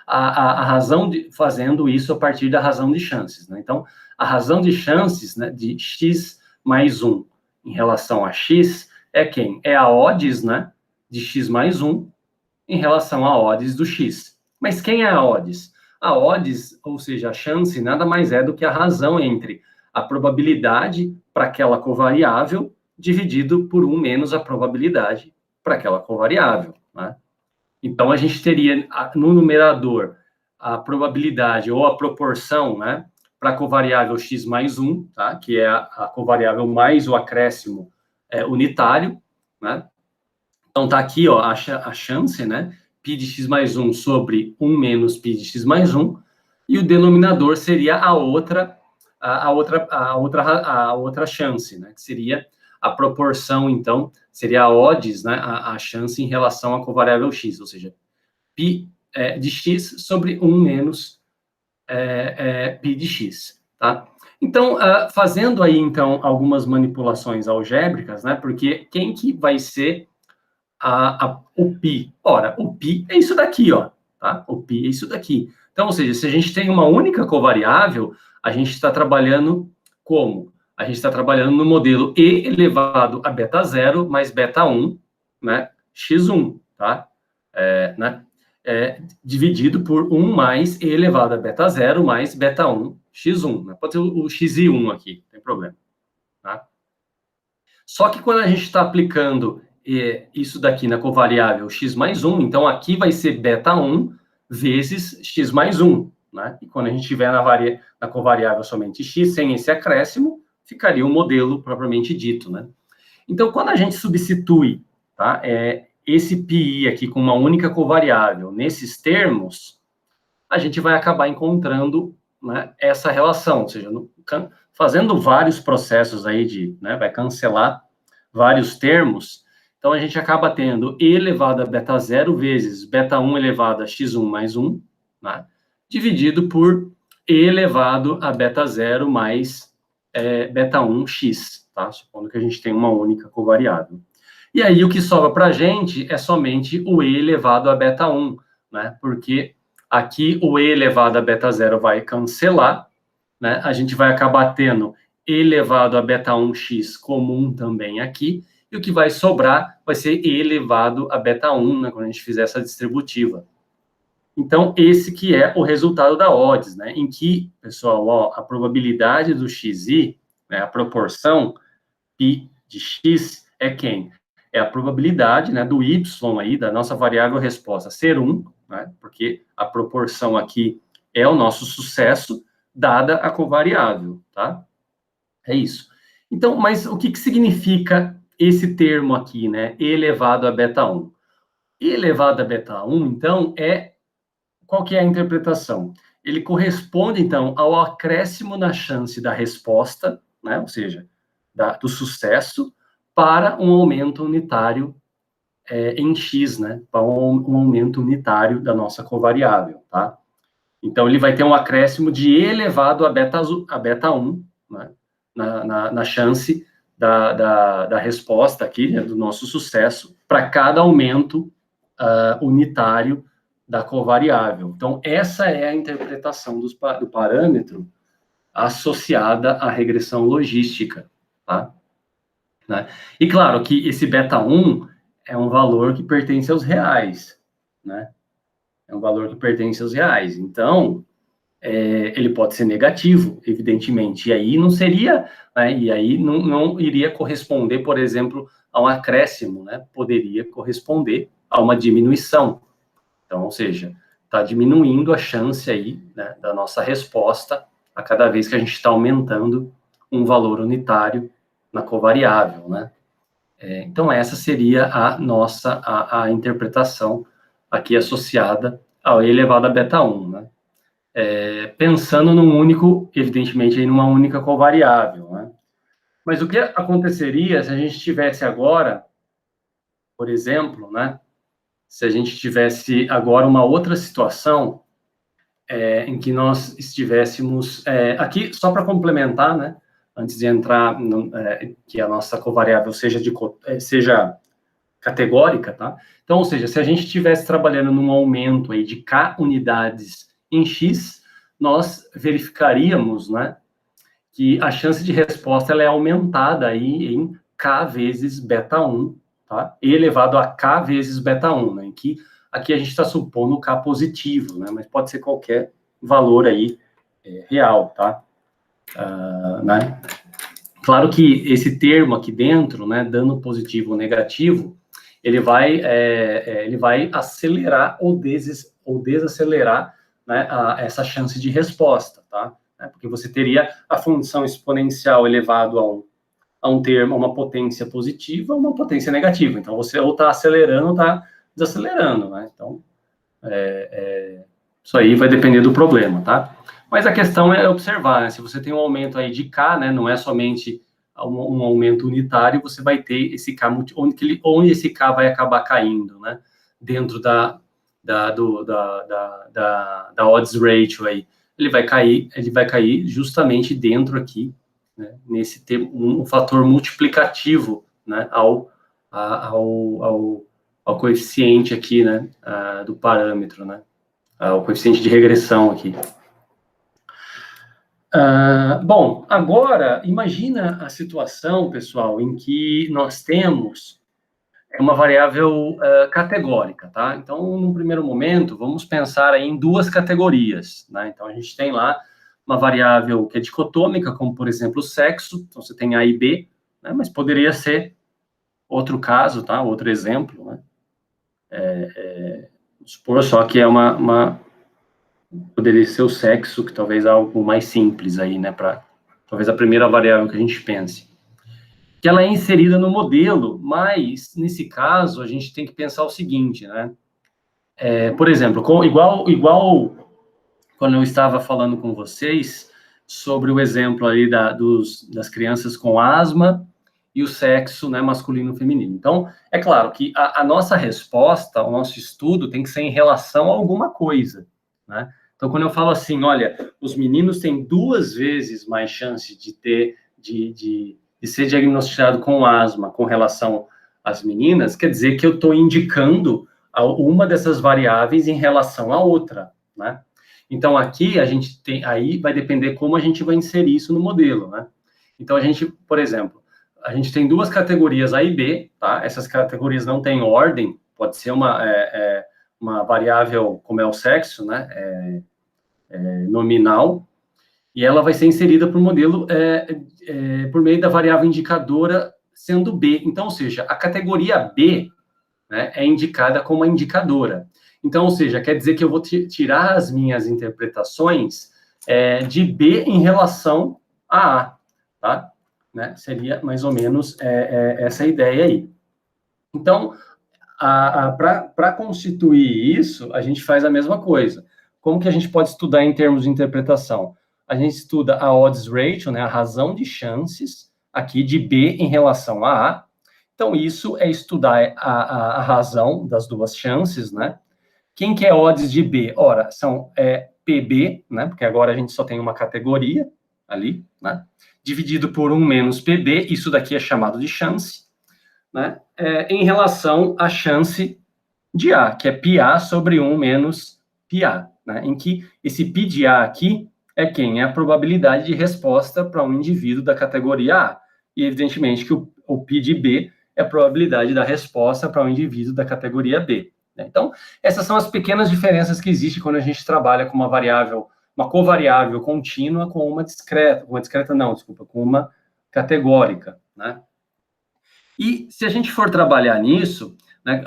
a razão fazendo isso a partir da razão de chances, né? Então, a razão de chances, né, de x mais 1 em relação a x é quem? É a odds, né, de x mais 1 em relação a odds do x. Mas quem é a odds? A odds, ou seja, a chance, nada mais é do que a razão entre a probabilidade para aquela covariável dividido por 1 menos a probabilidade para aquela covariável, né? Então, a gente teria no numerador a probabilidade ou a proporção, né, para a covariável x mais 1, tá? Que é a covariável mais o acréscimo unitário, né? Então, tá aqui, ó, a chance, né? Π de x mais 1 sobre 1 menos π de x mais 1, e o denominador seria a outra chance, né? Que seria a proporção, então, seria a odds, né? A chance em relação à covariável x, ou seja, π de x sobre 1 menos π de x, tá? Então, fazendo aí, então, algumas manipulações algébricas, né? Porque quem que vai ser o π? Ora, o π é isso daqui, ó, tá? O π é isso daqui. Então, ou seja, se a gente tem uma única covariável, a gente está trabalhando como? A gente está trabalhando no modelo e elevado a beta 0 mais beta 1, né? x1, tá? Né? Dividido por 1 mais e elevado a beta 0 mais beta 1, x1. Né? Pode ser o xi1 aqui, não tem problema. Tá? Só que quando a gente está aplicando isso daqui na covariável x mais 1, então aqui vai ser beta 1 vezes x mais 1, né? E quando a gente tiver na covariável somente x, sem esse acréscimo, ficaria o modelo propriamente dito, né? Então, quando a gente substitui, tá, esse πi aqui com uma única covariável nesses termos, a gente vai acabar encontrando, né, essa relação, ou seja, fazendo vários processos aí né, vai cancelar vários termos, então a gente acaba tendo e elevado a beta 0 vezes beta 1 elevado a x1 mais 1, né, dividido por e elevado a beta 0 mais beta 1x, tá? Supondo que a gente tem uma única covariável. E aí o que sobra para a gente é somente o e elevado a beta 1, né? Porque aqui o e elevado a beta 0 vai cancelar, né? A gente vai acabar tendo e elevado a beta 1x comum também aqui, e o que vai sobrar vai ser e elevado a beta 1, né? Quando a gente fizer essa distributiva. Então, esse que é o resultado da odds, né? Em que, pessoal, ó, a probabilidade do xi, né, a proporção π de x é quem? É a probabilidade, né, do y aí, da nossa variável resposta ser 1, né, porque a proporção aqui é o nosso sucesso, dada a covariável, tá? É isso. Então, mas o que significa esse termo aqui, né, e elevado a beta 1? E elevado a beta 1, então, qual que é a interpretação? Ele corresponde, então, ao acréscimo na chance da resposta, né, ou seja, do sucesso, para um aumento unitário em x, né, para um aumento unitário da nossa covariável, tá? Então, ele vai ter um acréscimo de e elevado a beta 1, né, na chance da resposta aqui, né, do nosso sucesso, para cada aumento unitário da covariável. Então, essa é a interpretação do parâmetro associada à regressão logística, tá? Né? E claro que esse beta 1 é um valor que pertence aos reais, né? É um valor que pertence aos reais. Então, ele pode ser negativo, evidentemente, e aí não seria, né? E aí não iria corresponder, por exemplo, a um acréscimo, né? Poderia corresponder a uma diminuição. Então, ou seja, está diminuindo a chance aí, né, da nossa resposta a cada vez que a gente está aumentando um valor unitário na covariável, né? Então, essa seria a nossa a interpretação aqui associada ao e elevado a beta 1, né? Pensando num único, evidentemente, em uma única covariável, né? Mas o que aconteceria se a gente tivesse agora, por exemplo, né? Se a gente tivesse agora uma outra situação em que nós estivéssemos... aqui, só para complementar, né? Antes de entrar, que a nossa covariável seja categórica, tá? Então, ou seja, se a gente estivesse trabalhando num aumento aí de K unidades em X, nós verificaríamos, né, que a chance de resposta ela é aumentada aí em K vezes beta 1, tá? E elevado a K vezes beta 1, né? Em que aqui a gente está supondo K positivo, né? Mas pode ser qualquer valor aí real, tá? Né? Claro que esse termo aqui dentro, né, dano positivo ou negativo, ele vai acelerar ou desacelerar, né, essa chance de resposta, tá? Porque você teria a função exponencial elevado a um termo, a uma potência positiva, ou uma potência negativa. Então, você ou está acelerando ou está desacelerando, né? Então, isso aí vai depender do problema, tá? Mas a questão é observar, né? Se você tem um aumento aí de K, né, não é somente um aumento unitário, você vai ter esse K, onde esse K vai acabar caindo, né? Dentro da odds ratio aí. Ele vai cair justamente dentro aqui, né, nesse um fator multiplicativo, né, ao coeficiente aqui, né, do parâmetro, né? O coeficiente de regressão aqui. Bom, agora, imagina a situação, pessoal, em que nós temos uma variável categórica, tá? Então, num primeiro momento, vamos pensar aí em duas categorias, né? Então, a gente tem lá uma variável que é dicotômica, como, por exemplo, o sexo. Então, você tem A e B, né? Mas poderia ser outro caso, tá? Outro exemplo, né? Supor só que é poderia ser o sexo, que talvez é algo mais simples aí, né, talvez a primeira variável que a gente pense. Que ela é inserida no modelo, mas, nesse caso, a gente tem que pensar o seguinte, né, por exemplo, igual quando eu estava falando com vocês sobre o exemplo aí das crianças com asma e o sexo, né, masculino e feminino. Então, é claro que a nossa resposta, o nosso estudo tem que ser em relação a alguma coisa, né? Então, quando eu falo assim, olha, os meninos têm 2 vezes mais chance de ter de ser diagnosticado com asma com relação às meninas, quer dizer que eu estou indicando uma dessas variáveis em relação à outra, né? Então, aqui a gente tem, aí vai depender como a gente vai inserir isso no modelo, né? Então, a gente, por exemplo, a gente tem duas categorias A e B, tá? Essas categorias não têm ordem, pode ser uma variável, como é o sexo, né? Nominal, e ela vai ser inserida para o modelo por meio da variável indicadora sendo B. Então, ou seja, a categoria B, né, é indicada como uma indicadora. Então, ou seja, quer dizer que eu vou tirar as minhas interpretações de B em relação a A, tá? Né? Seria mais ou menos essa ideia aí. Então, para constituir isso, a gente faz a mesma coisa. Como que a gente pode estudar em termos de interpretação? A gente estuda a odds ratio, né, a razão de chances, aqui de B em relação a A. Então, isso é estudar a razão das duas chances, né? Quem que é odds de B? Ora, são PB, né? Porque agora a gente só tem uma categoria ali, né? Dividido por 1 menos PB, isso daqui é chamado de chance, né? Em relação à chance de A, que é πA sobre 1 menos πA, né? Em que esse π de A aqui é quem? É a probabilidade de resposta para um indivíduo da categoria A. E, evidentemente, que o π de B é a probabilidade da resposta para um indivíduo da categoria B. Então, essas são as pequenas diferenças que existem quando a gente trabalha com uma variável, uma covariável contínua com uma com uma categórica, né? E se a gente for trabalhar nisso, né,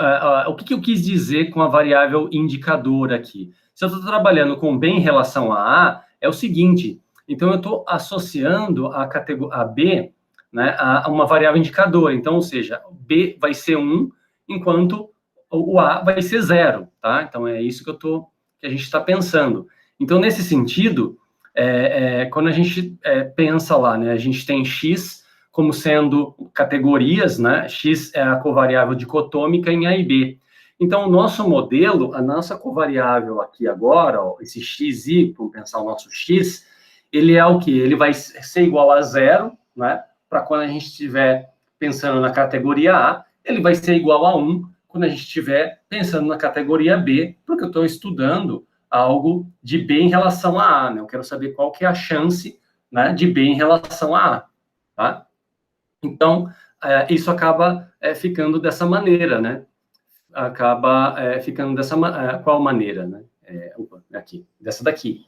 o que eu quis dizer com a variável indicadora aqui? Se eu estou trabalhando com B em relação a A, é o seguinte, então eu estou associando a B, né, a uma variável indicadora, então, ou seja, B vai ser 1, enquanto o A vai ser 0, tá? Então, é isso que a gente está pensando. Então, nesse sentido, quando a gente pensa lá, né, a gente tem X como sendo categorias, né? X é a covariável dicotômica em A e B. Então, o nosso modelo, a nossa covariável aqui agora, ó, esse xi, vamos pensar o nosso x, ele é o quê? Ele vai ser igual a 0, né? Para quando a gente estiver pensando na categoria A, ele vai ser igual a 1 quando a gente estiver pensando na categoria B, porque eu estou estudando algo de B em relação a A, né? Eu quero saber qual que é a chance, né, de B em relação a A, tá? Então, isso acaba ficando dessa maneira, né? Acaba ficando qual maneira, né? Aqui, dessa daqui.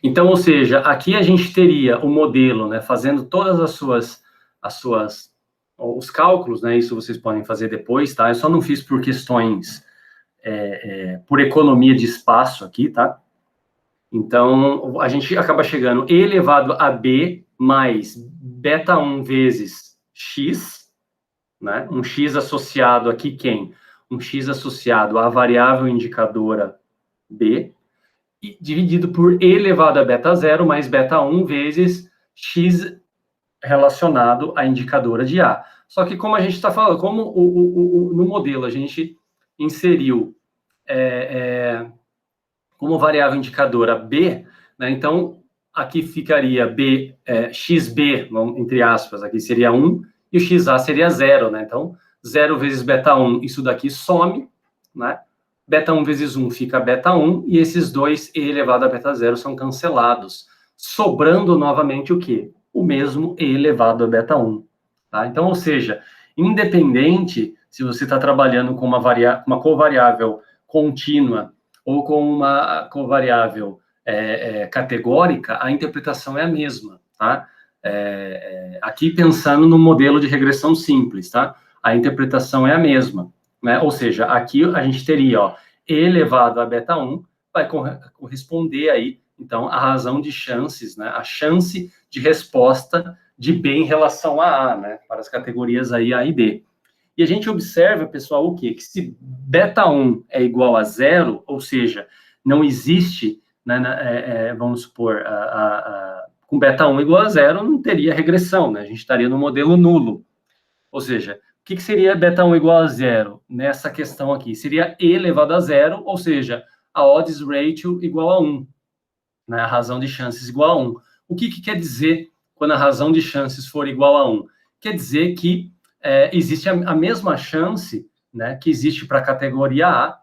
Então, ou seja, aqui a gente teria o modelo, né? Fazendo todas os cálculos, né? Isso vocês podem fazer depois, tá? Eu só não fiz por questões, por economia de espaço aqui, tá? Então, a gente acaba chegando E elevado a B mais beta 1 vezes X, né? Um X associado aqui quem? Um X associado à variável indicadora B, e dividido por E elevado a beta 0 mais beta 1 vezes X relacionado à indicadora de A. Só que como a gente está falando, como no modelo a gente inseriu como variável indicadora B, né, então aqui ficaria B, XB, entre aspas, aqui seria 1, e o XA seria 0, né? Então, 0 vezes beta 1, isso daqui some, né? Beta 1 vezes 1 fica beta 1, e esses dois E elevado a beta 0 são cancelados, sobrando novamente o quê? O mesmo E elevado a beta 1. Tá? Então, ou seja, independente se você está trabalhando com uma covariável contínua ou com uma covariável categórica, a interpretação é a mesma, tá? Aqui pensando no modelo de regressão simples, tá? A interpretação é a mesma, né? Ou seja, aqui a gente teria, ó, E elevado a beta 1 vai corresponder aí, então, a razão de chances, né? A chance de resposta de B em relação a A, né? Para as categorias aí A e B. E a gente observa, pessoal, o quê? Que se beta 1 é igual a 0, ou seja, não existe, né, vamos supor, com beta 1 igual a 0, não teria regressão, né? A gente estaria no modelo nulo. Ou seja, o que seria beta 1 igual a 0 nessa questão aqui? Seria E elevado a 0, ou seja, a odds ratio igual a 1, né? A razão de chances igual a 1. O que quer dizer quando a razão de chances for igual a 1? Quer dizer que existe a mesma chance, né, que existe para a categoria A,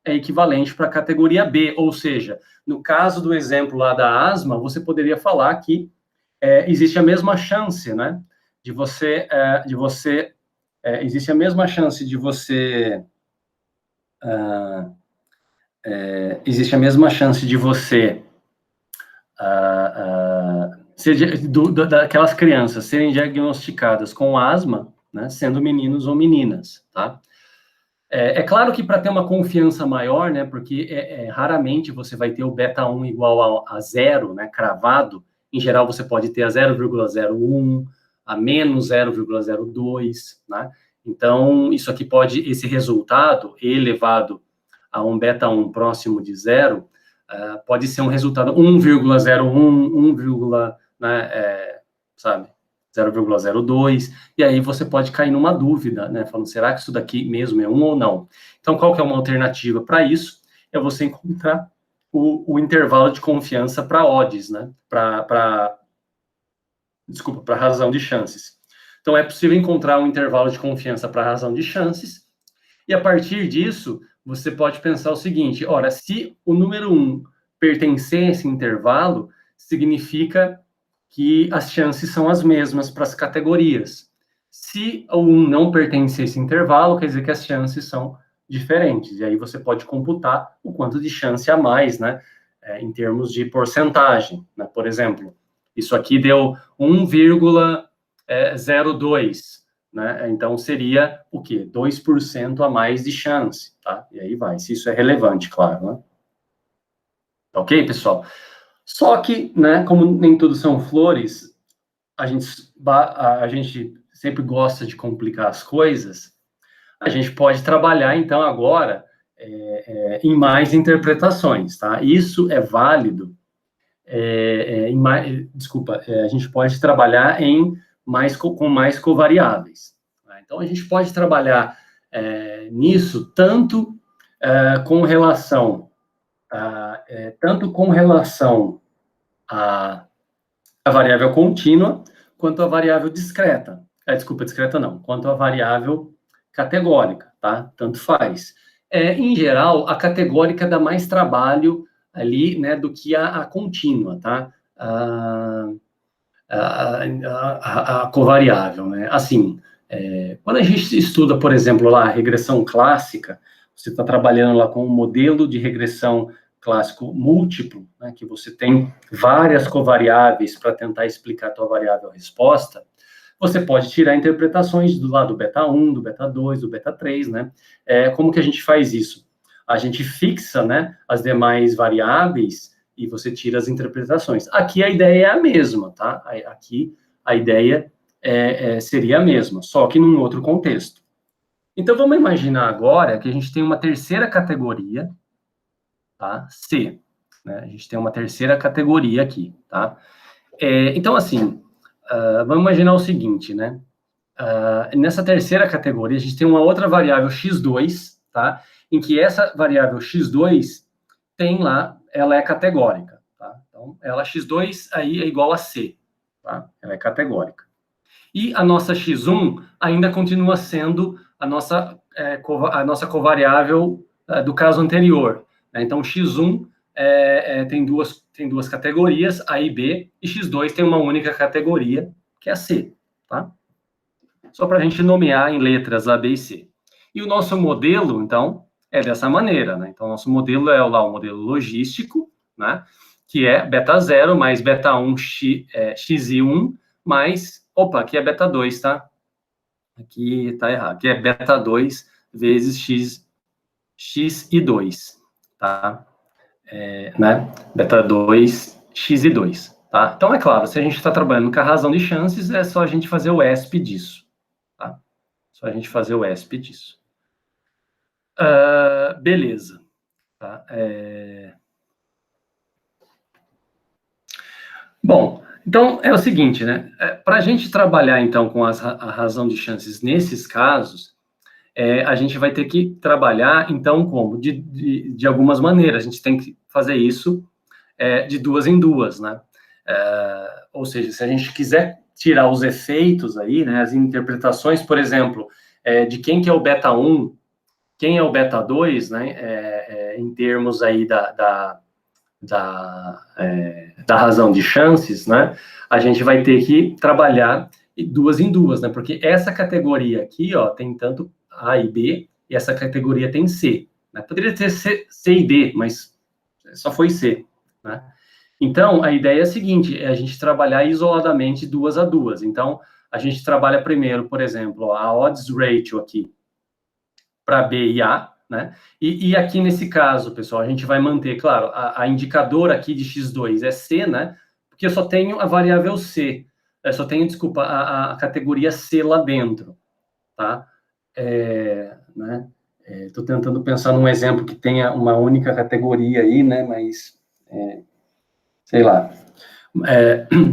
é equivalente para a categoria B, ou seja, no caso do exemplo lá da asma, você poderia falar que existe a mesma chance, né, existe a mesma chance de você, existe a mesma chance de você, daquelas crianças serem diagnosticadas com asma, né, sendo meninos ou meninas, tá? É claro que para ter uma confiança maior, né, porque raramente você vai ter o beta 1 igual a zero, né, cravado. Em geral, você pode ter a 0,01, a menos 0,02, né? Então, isso aqui esse resultado, elevado a um beta 1 próximo de zero, pode ser um resultado 1,01, né, sabe? 0,02, e aí você pode cair numa dúvida, né, falando, será que isso daqui mesmo é 1 ou não? Então, qual que é uma alternativa para isso? É você encontrar o intervalo de confiança para odds, né, para razão de chances. Então, é possível encontrar um intervalo de confiança para razão de chances, e a partir disso, você pode pensar o seguinte, ora, se o número 1 pertencer a esse intervalo, significa que as chances são as mesmas para as categorias. Se o 1 não pertence a esse intervalo, quer dizer que as chances são diferentes. E aí você pode computar o quanto de chance a mais, né, em termos de porcentagem, né? Por exemplo, isso aqui deu 1,02, né? Então seria o quê? 2% a mais de chance, tá? E aí vai, se isso é relevante, claro, né? Ok, pessoal? Só que, né, como nem tudo são flores, a gente sempre gosta de complicar as coisas, a gente pode trabalhar, então, agora em mais interpretações, tá? Isso é válido, a gente pode trabalhar com mais covariáveis. Tá? Então, a gente pode trabalhar nisso tanto com relação à variável contínua, quanto à variável discreta. Discreta não, quanto à variável categórica, tá? Tanto faz. Em geral, a categórica dá mais trabalho ali, né, do que a contínua, tá? A covariável, né? Assim, quando a gente estuda, por exemplo, lá a regressão clássica, você está trabalhando lá com um modelo de regressão clássico múltiplo, né, que você tem várias covariáveis para tentar explicar a tua variável resposta, você pode tirar interpretações do lado do beta 1, do beta 2, do beta 3, né? Como que a gente faz isso? A gente fixa, né, as demais variáveis e você tira as interpretações. Aqui a ideia é a mesma, tá? Aqui a ideia seria a mesma, só que num outro contexto. Então, vamos imaginar agora que a gente tem uma terceira categoria, tá? C, né? A gente tem uma terceira categoria aqui, tá? Então, assim, vamos imaginar o seguinte, né? Nessa terceira categoria, a gente tem uma outra variável x2, tá? Em que essa variável x2 tem lá, ela é categórica, tá? Então, ela x2 aí é igual a C, tá? Ela é categórica. E a nossa x1 ainda continua sendo a nossa covariável do caso anterior, né? Então, x1 tem duas categorias, A e B, e x2 tem uma única categoria, que é a C, tá? Só para a gente nomear em letras A, B e C. E o nosso modelo, então, é dessa maneira, né? Então, nosso modelo é lá o modelo logístico, né? Que é beta 0 mais beta 1 xi1 mais... Opa, aqui é beta 2, tá? Aqui tá errado. Aqui é beta 2 vezes x e 2, tá? Né? Beta 2, x e 2, tá? Então, é claro, se a gente está trabalhando com a razão de chances, é só a gente fazer o ESP disso, tá? Só a gente fazer o ESP disso. Beleza. Tá? Bom, então é o seguinte, né? Para a gente trabalhar, então, com a razão de chances nesses casos, a gente vai ter que trabalhar, então, como? De algumas maneiras. A gente tem que fazer isso de duas em duas, né? Ou seja, se a gente quiser tirar os efeitos aí, né, as interpretações, por exemplo, de quem que é o beta 1, quem é o beta 2, né, em termos aí da razão de chances, né, a gente vai ter que trabalhar duas em duas, né, porque essa categoria aqui, ó, tem tanto A e B, e essa categoria tem C, né, poderia ter C e D, mas só foi C, né. Então, a ideia é a seguinte, é a gente trabalhar isoladamente duas a duas. Então, a gente trabalha primeiro, por exemplo, a odds ratio aqui para B e A, né? E aqui nesse caso, pessoal, a gente vai manter, claro, a indicadora aqui de X2 é C, né? Porque eu só tenho a variável C, eu só tenho, desculpa, a categoria C lá dentro, tá? Né? Estou tentando pensar num exemplo que tenha uma única categoria aí, né? Mas, sei lá.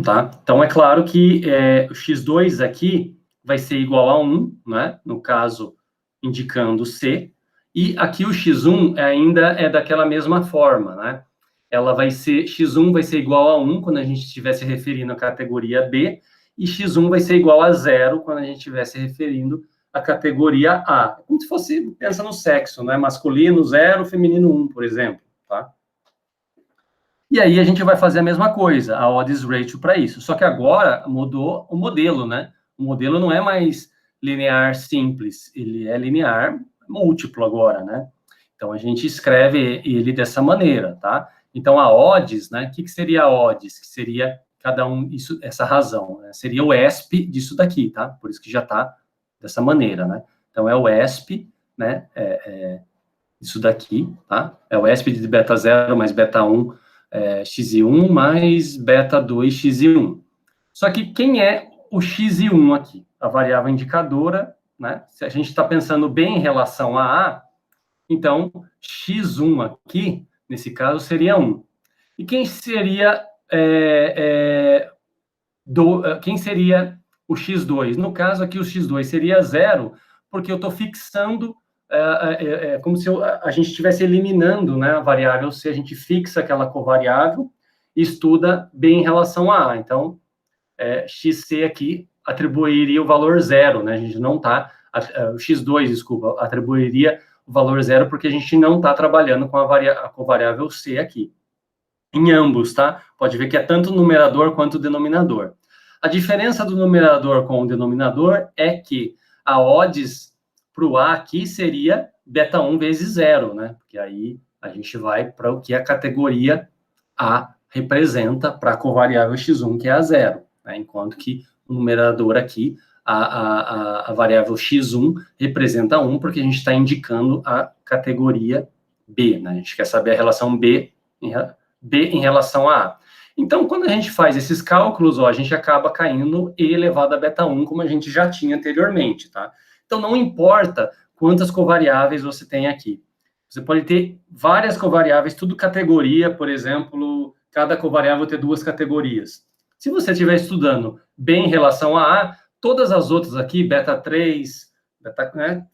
Tá? Então, é claro que o x2 aqui vai ser igual a 1, né? No caso, indicando C, e aqui o x1 ainda é daquela mesma forma, né? Ela vai ser, x1 vai ser igual a 1 quando a gente estiver se referindo à categoria B, e x1 vai ser igual a 0 quando a gente estiver se referindo à categoria A. Como se fosse, pensa no sexo, né? Masculino 0, feminino 1, por exemplo, tá? E aí a gente vai fazer a mesma coisa, a odds ratio para isso. Só que agora mudou o modelo, né? O modelo não é mais linear simples, ele é linear múltiplo agora, né? Então a gente escreve ele dessa maneira, tá? Então a odds, né? O que seria a odds? Que seria cada um isso, essa razão, né? Seria o ESP disso daqui, tá? Por isso que já está dessa maneira, né? Então é o ESP, né? Isso daqui, tá? É o ESP de beta 0 mais beta 1 x1 mais beta 2 x1. Só que quem é o x1 aqui? A variável indicadora, né? Se a gente está pensando bem em relação a A, então x1 aqui, nesse caso, seria 1. E quem seria, quem seria o x2? No caso aqui, o x2 seria 0, porque eu estou fixando como se a gente estivesse eliminando, né, a variável C, a gente fixa aquela covariável e estuda B em relação a A. Então, XC aqui atribuiria o valor 0, né, a gente não está, o X2, desculpa, atribuiria o valor 0 porque a gente não está trabalhando com a covariável C aqui. Em ambos, tá? Pode ver que é tanto o numerador quanto o denominador. A diferença do numerador com o denominador é que a odds para o A aqui seria beta 1 vezes 0, né? Porque aí a gente vai para o que a categoria A representa para a covariável x1, que é a 0, né? Enquanto que o numerador aqui, a variável x1 representa 1, porque a gente está indicando a categoria B, né? A gente quer saber a relação B em relação a A. Então, quando a gente faz esses cálculos, a gente acaba caindo E elevado a beta 1, como a gente já tinha anteriormente, tá? Então, não importa quantas covariáveis você tem aqui. Você pode ter várias covariáveis, tudo categoria, por exemplo, cada covariável ter 2 categorias. Se você estiver estudando bem em relação a A, todas as outras aqui, beta 3, né,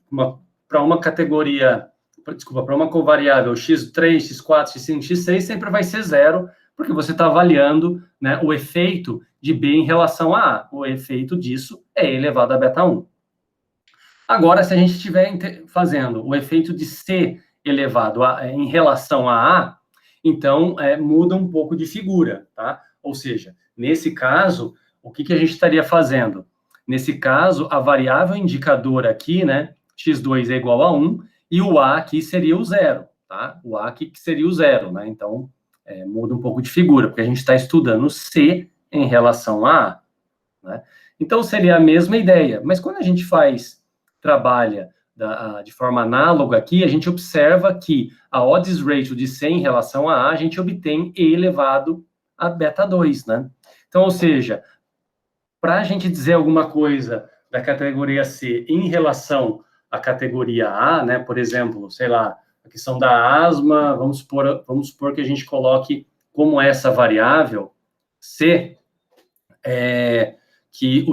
para uma categoria, desculpa, para uma covariável x3, x4, x5, x6, sempre vai ser 0, porque você está avaliando, né, o efeito de B em relação a A. O efeito disso é E elevado a beta 1. Agora, se a gente estiver fazendo o efeito de C elevado em relação a A, então muda um pouco de figura, tá? Ou seja, nesse caso, o que a gente estaria fazendo? Nesse caso, a variável indicadora aqui, né, x2 é igual a 1, e o A aqui seria o 0, tá? O A aqui seria o 0, né? Então, muda um pouco de figura, porque a gente está estudando C em relação a A, né? Então, seria a mesma ideia, mas quando a gente trabalha de forma análoga aqui, a gente observa que a odds ratio de C em relação a A, a gente obtém E elevado a beta 2, né? Então, ou seja, para a gente dizer alguma coisa da categoria C em relação à categoria A, né? Por exemplo, sei lá, a questão da asma, vamos supor que a gente coloque como essa variável C, que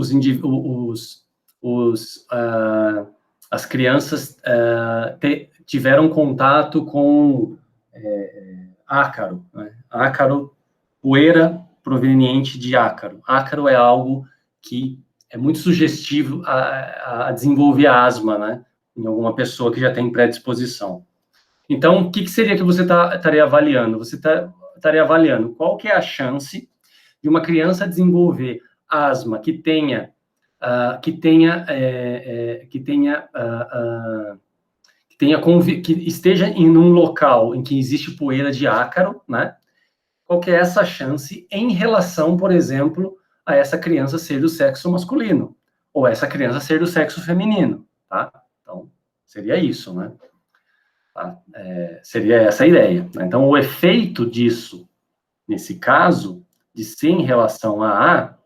as crianças tiveram contato com ácaro, né? Ácaro, poeira proveniente de ácaro. Ácaro é algo que é muito sugestivo a desenvolver asma, né? Em alguma pessoa que já tem predisposição. Então, o que seria que você estaria avaliando? Você estaria avaliando qual que é a chance de uma criança desenvolver asma que esteja em um local em que existe poeira de ácaro, né? Qual que é essa chance em relação, por exemplo, a essa criança ser do sexo masculino, ou essa criança ser do sexo feminino, tá? Então, seria isso, né? Tá? Seria essa a ideia. Né? Então, o efeito disso, nesse caso, de ser em relação a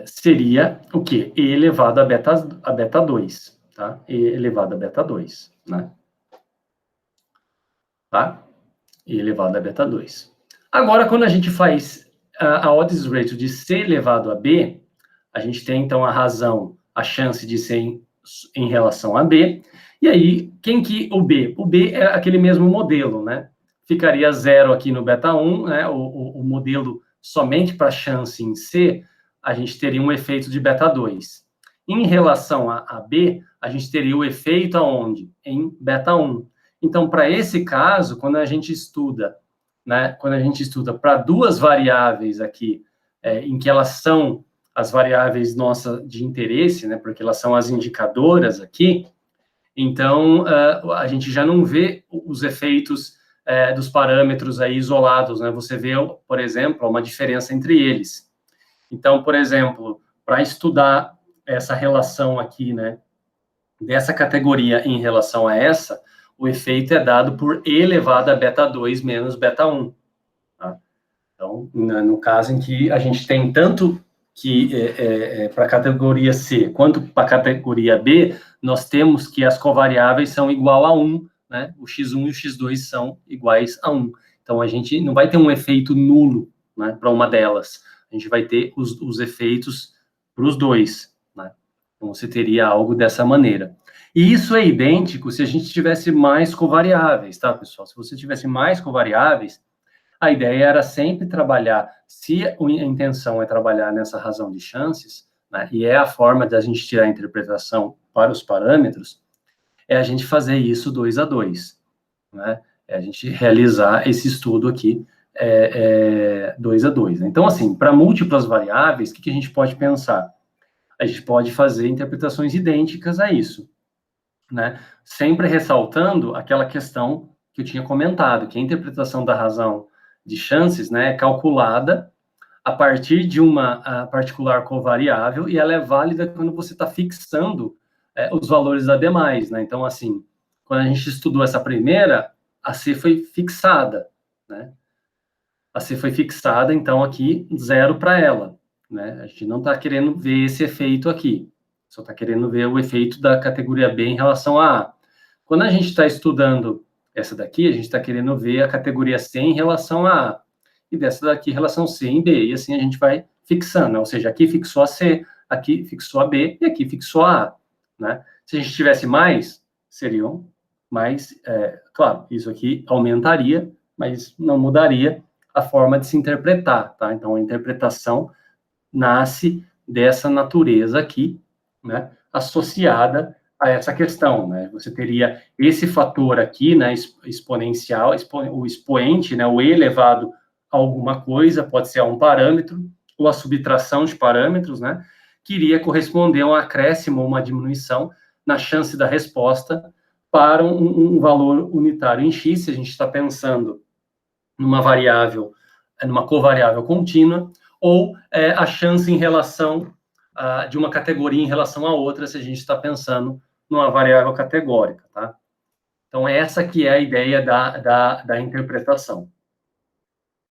seria o quê? E elevado a beta 2, tá? E elevado a beta 2, né? Tá? E elevado a beta 2. Agora, quando a gente faz a odds ratio de C elevado a B, a gente tem, então, a chance de ser em relação a B, e aí, o B? O B é aquele mesmo modelo, né? Ficaria 0 aqui no beta 1, né? O modelo somente para chance em C, a gente teria um efeito de beta 2. Em relação a B, a gente teria o efeito aonde? Em beta 1. Então, para esse caso, quando a gente estuda, né, para duas variáveis aqui, em que elas são as variáveis nossas de interesse, né, porque elas são as indicadoras aqui, então, a gente já não vê os efeitos dos parâmetros aí isolados, né, você vê, por exemplo, uma diferença entre eles. Então, por exemplo, para estudar essa relação aqui, né, dessa categoria em relação a essa, o efeito é dado por E elevado a beta 2 menos beta 1. Tá? Então, no caso em que a gente tem tanto que para a categoria C quanto para a categoria B, nós temos que as covariáveis são igual a 1, né? O X1 e o X2 são iguais a 1. Então, a gente não vai ter um efeito nulo, né, para uma delas. A gente vai ter os efeitos para os dois, né? Então, você teria algo dessa maneira. E isso é idêntico se a gente tivesse mais covariáveis, tá, pessoal? Se você tivesse mais covariáveis, a ideia era sempre trabalhar, se a intenção é trabalhar nessa razão de chances, né, e é a forma de a gente tirar a interpretação para os parâmetros, é a gente fazer isso 2 a 2, né? É a gente realizar esse estudo aqui 2 a 2. Né? Então, assim, para múltiplas variáveis, o que a gente pode pensar? A gente pode fazer interpretações idênticas a isso, né? Sempre ressaltando aquela questão que eu tinha comentado, que a interpretação da razão de chances, né, é calculada a partir de uma particular covariável e ela é válida quando você está fixando os valores da demais, né? Então, assim, quando a gente estudou essa primeira, a C foi fixada, né? A C foi fixada, então aqui 0 para ela, né? A gente não está querendo ver esse efeito aqui, só está querendo ver o efeito da categoria B em relação a A. Quando a gente está estudando essa daqui, a gente está querendo ver a categoria C em relação a A, e dessa daqui em relação C em B, e assim a gente vai fixando, né? Ou seja, aqui fixou a C, aqui fixou a B, e aqui fixou a A, né? Se a gente tivesse mais, seriam mais, claro, isso aqui aumentaria, mas não mudaria a forma de se interpretar, tá? Então, a interpretação nasce dessa natureza aqui, né, associada a essa questão, né? Você teria esse fator aqui, né, exponencial, o expoente, né, o E elevado a alguma coisa, pode ser a um parâmetro, ou a subtração de parâmetros, né, que iria corresponder a um acréscimo ou uma diminuição na chance da resposta para um valor unitário em X, se a gente está pensando numa variável, numa covariável contínua, ou a chance em relação de uma categoria em relação a outra, se a gente está pensando numa variável categórica, tá? Então, essa que é a ideia da interpretação.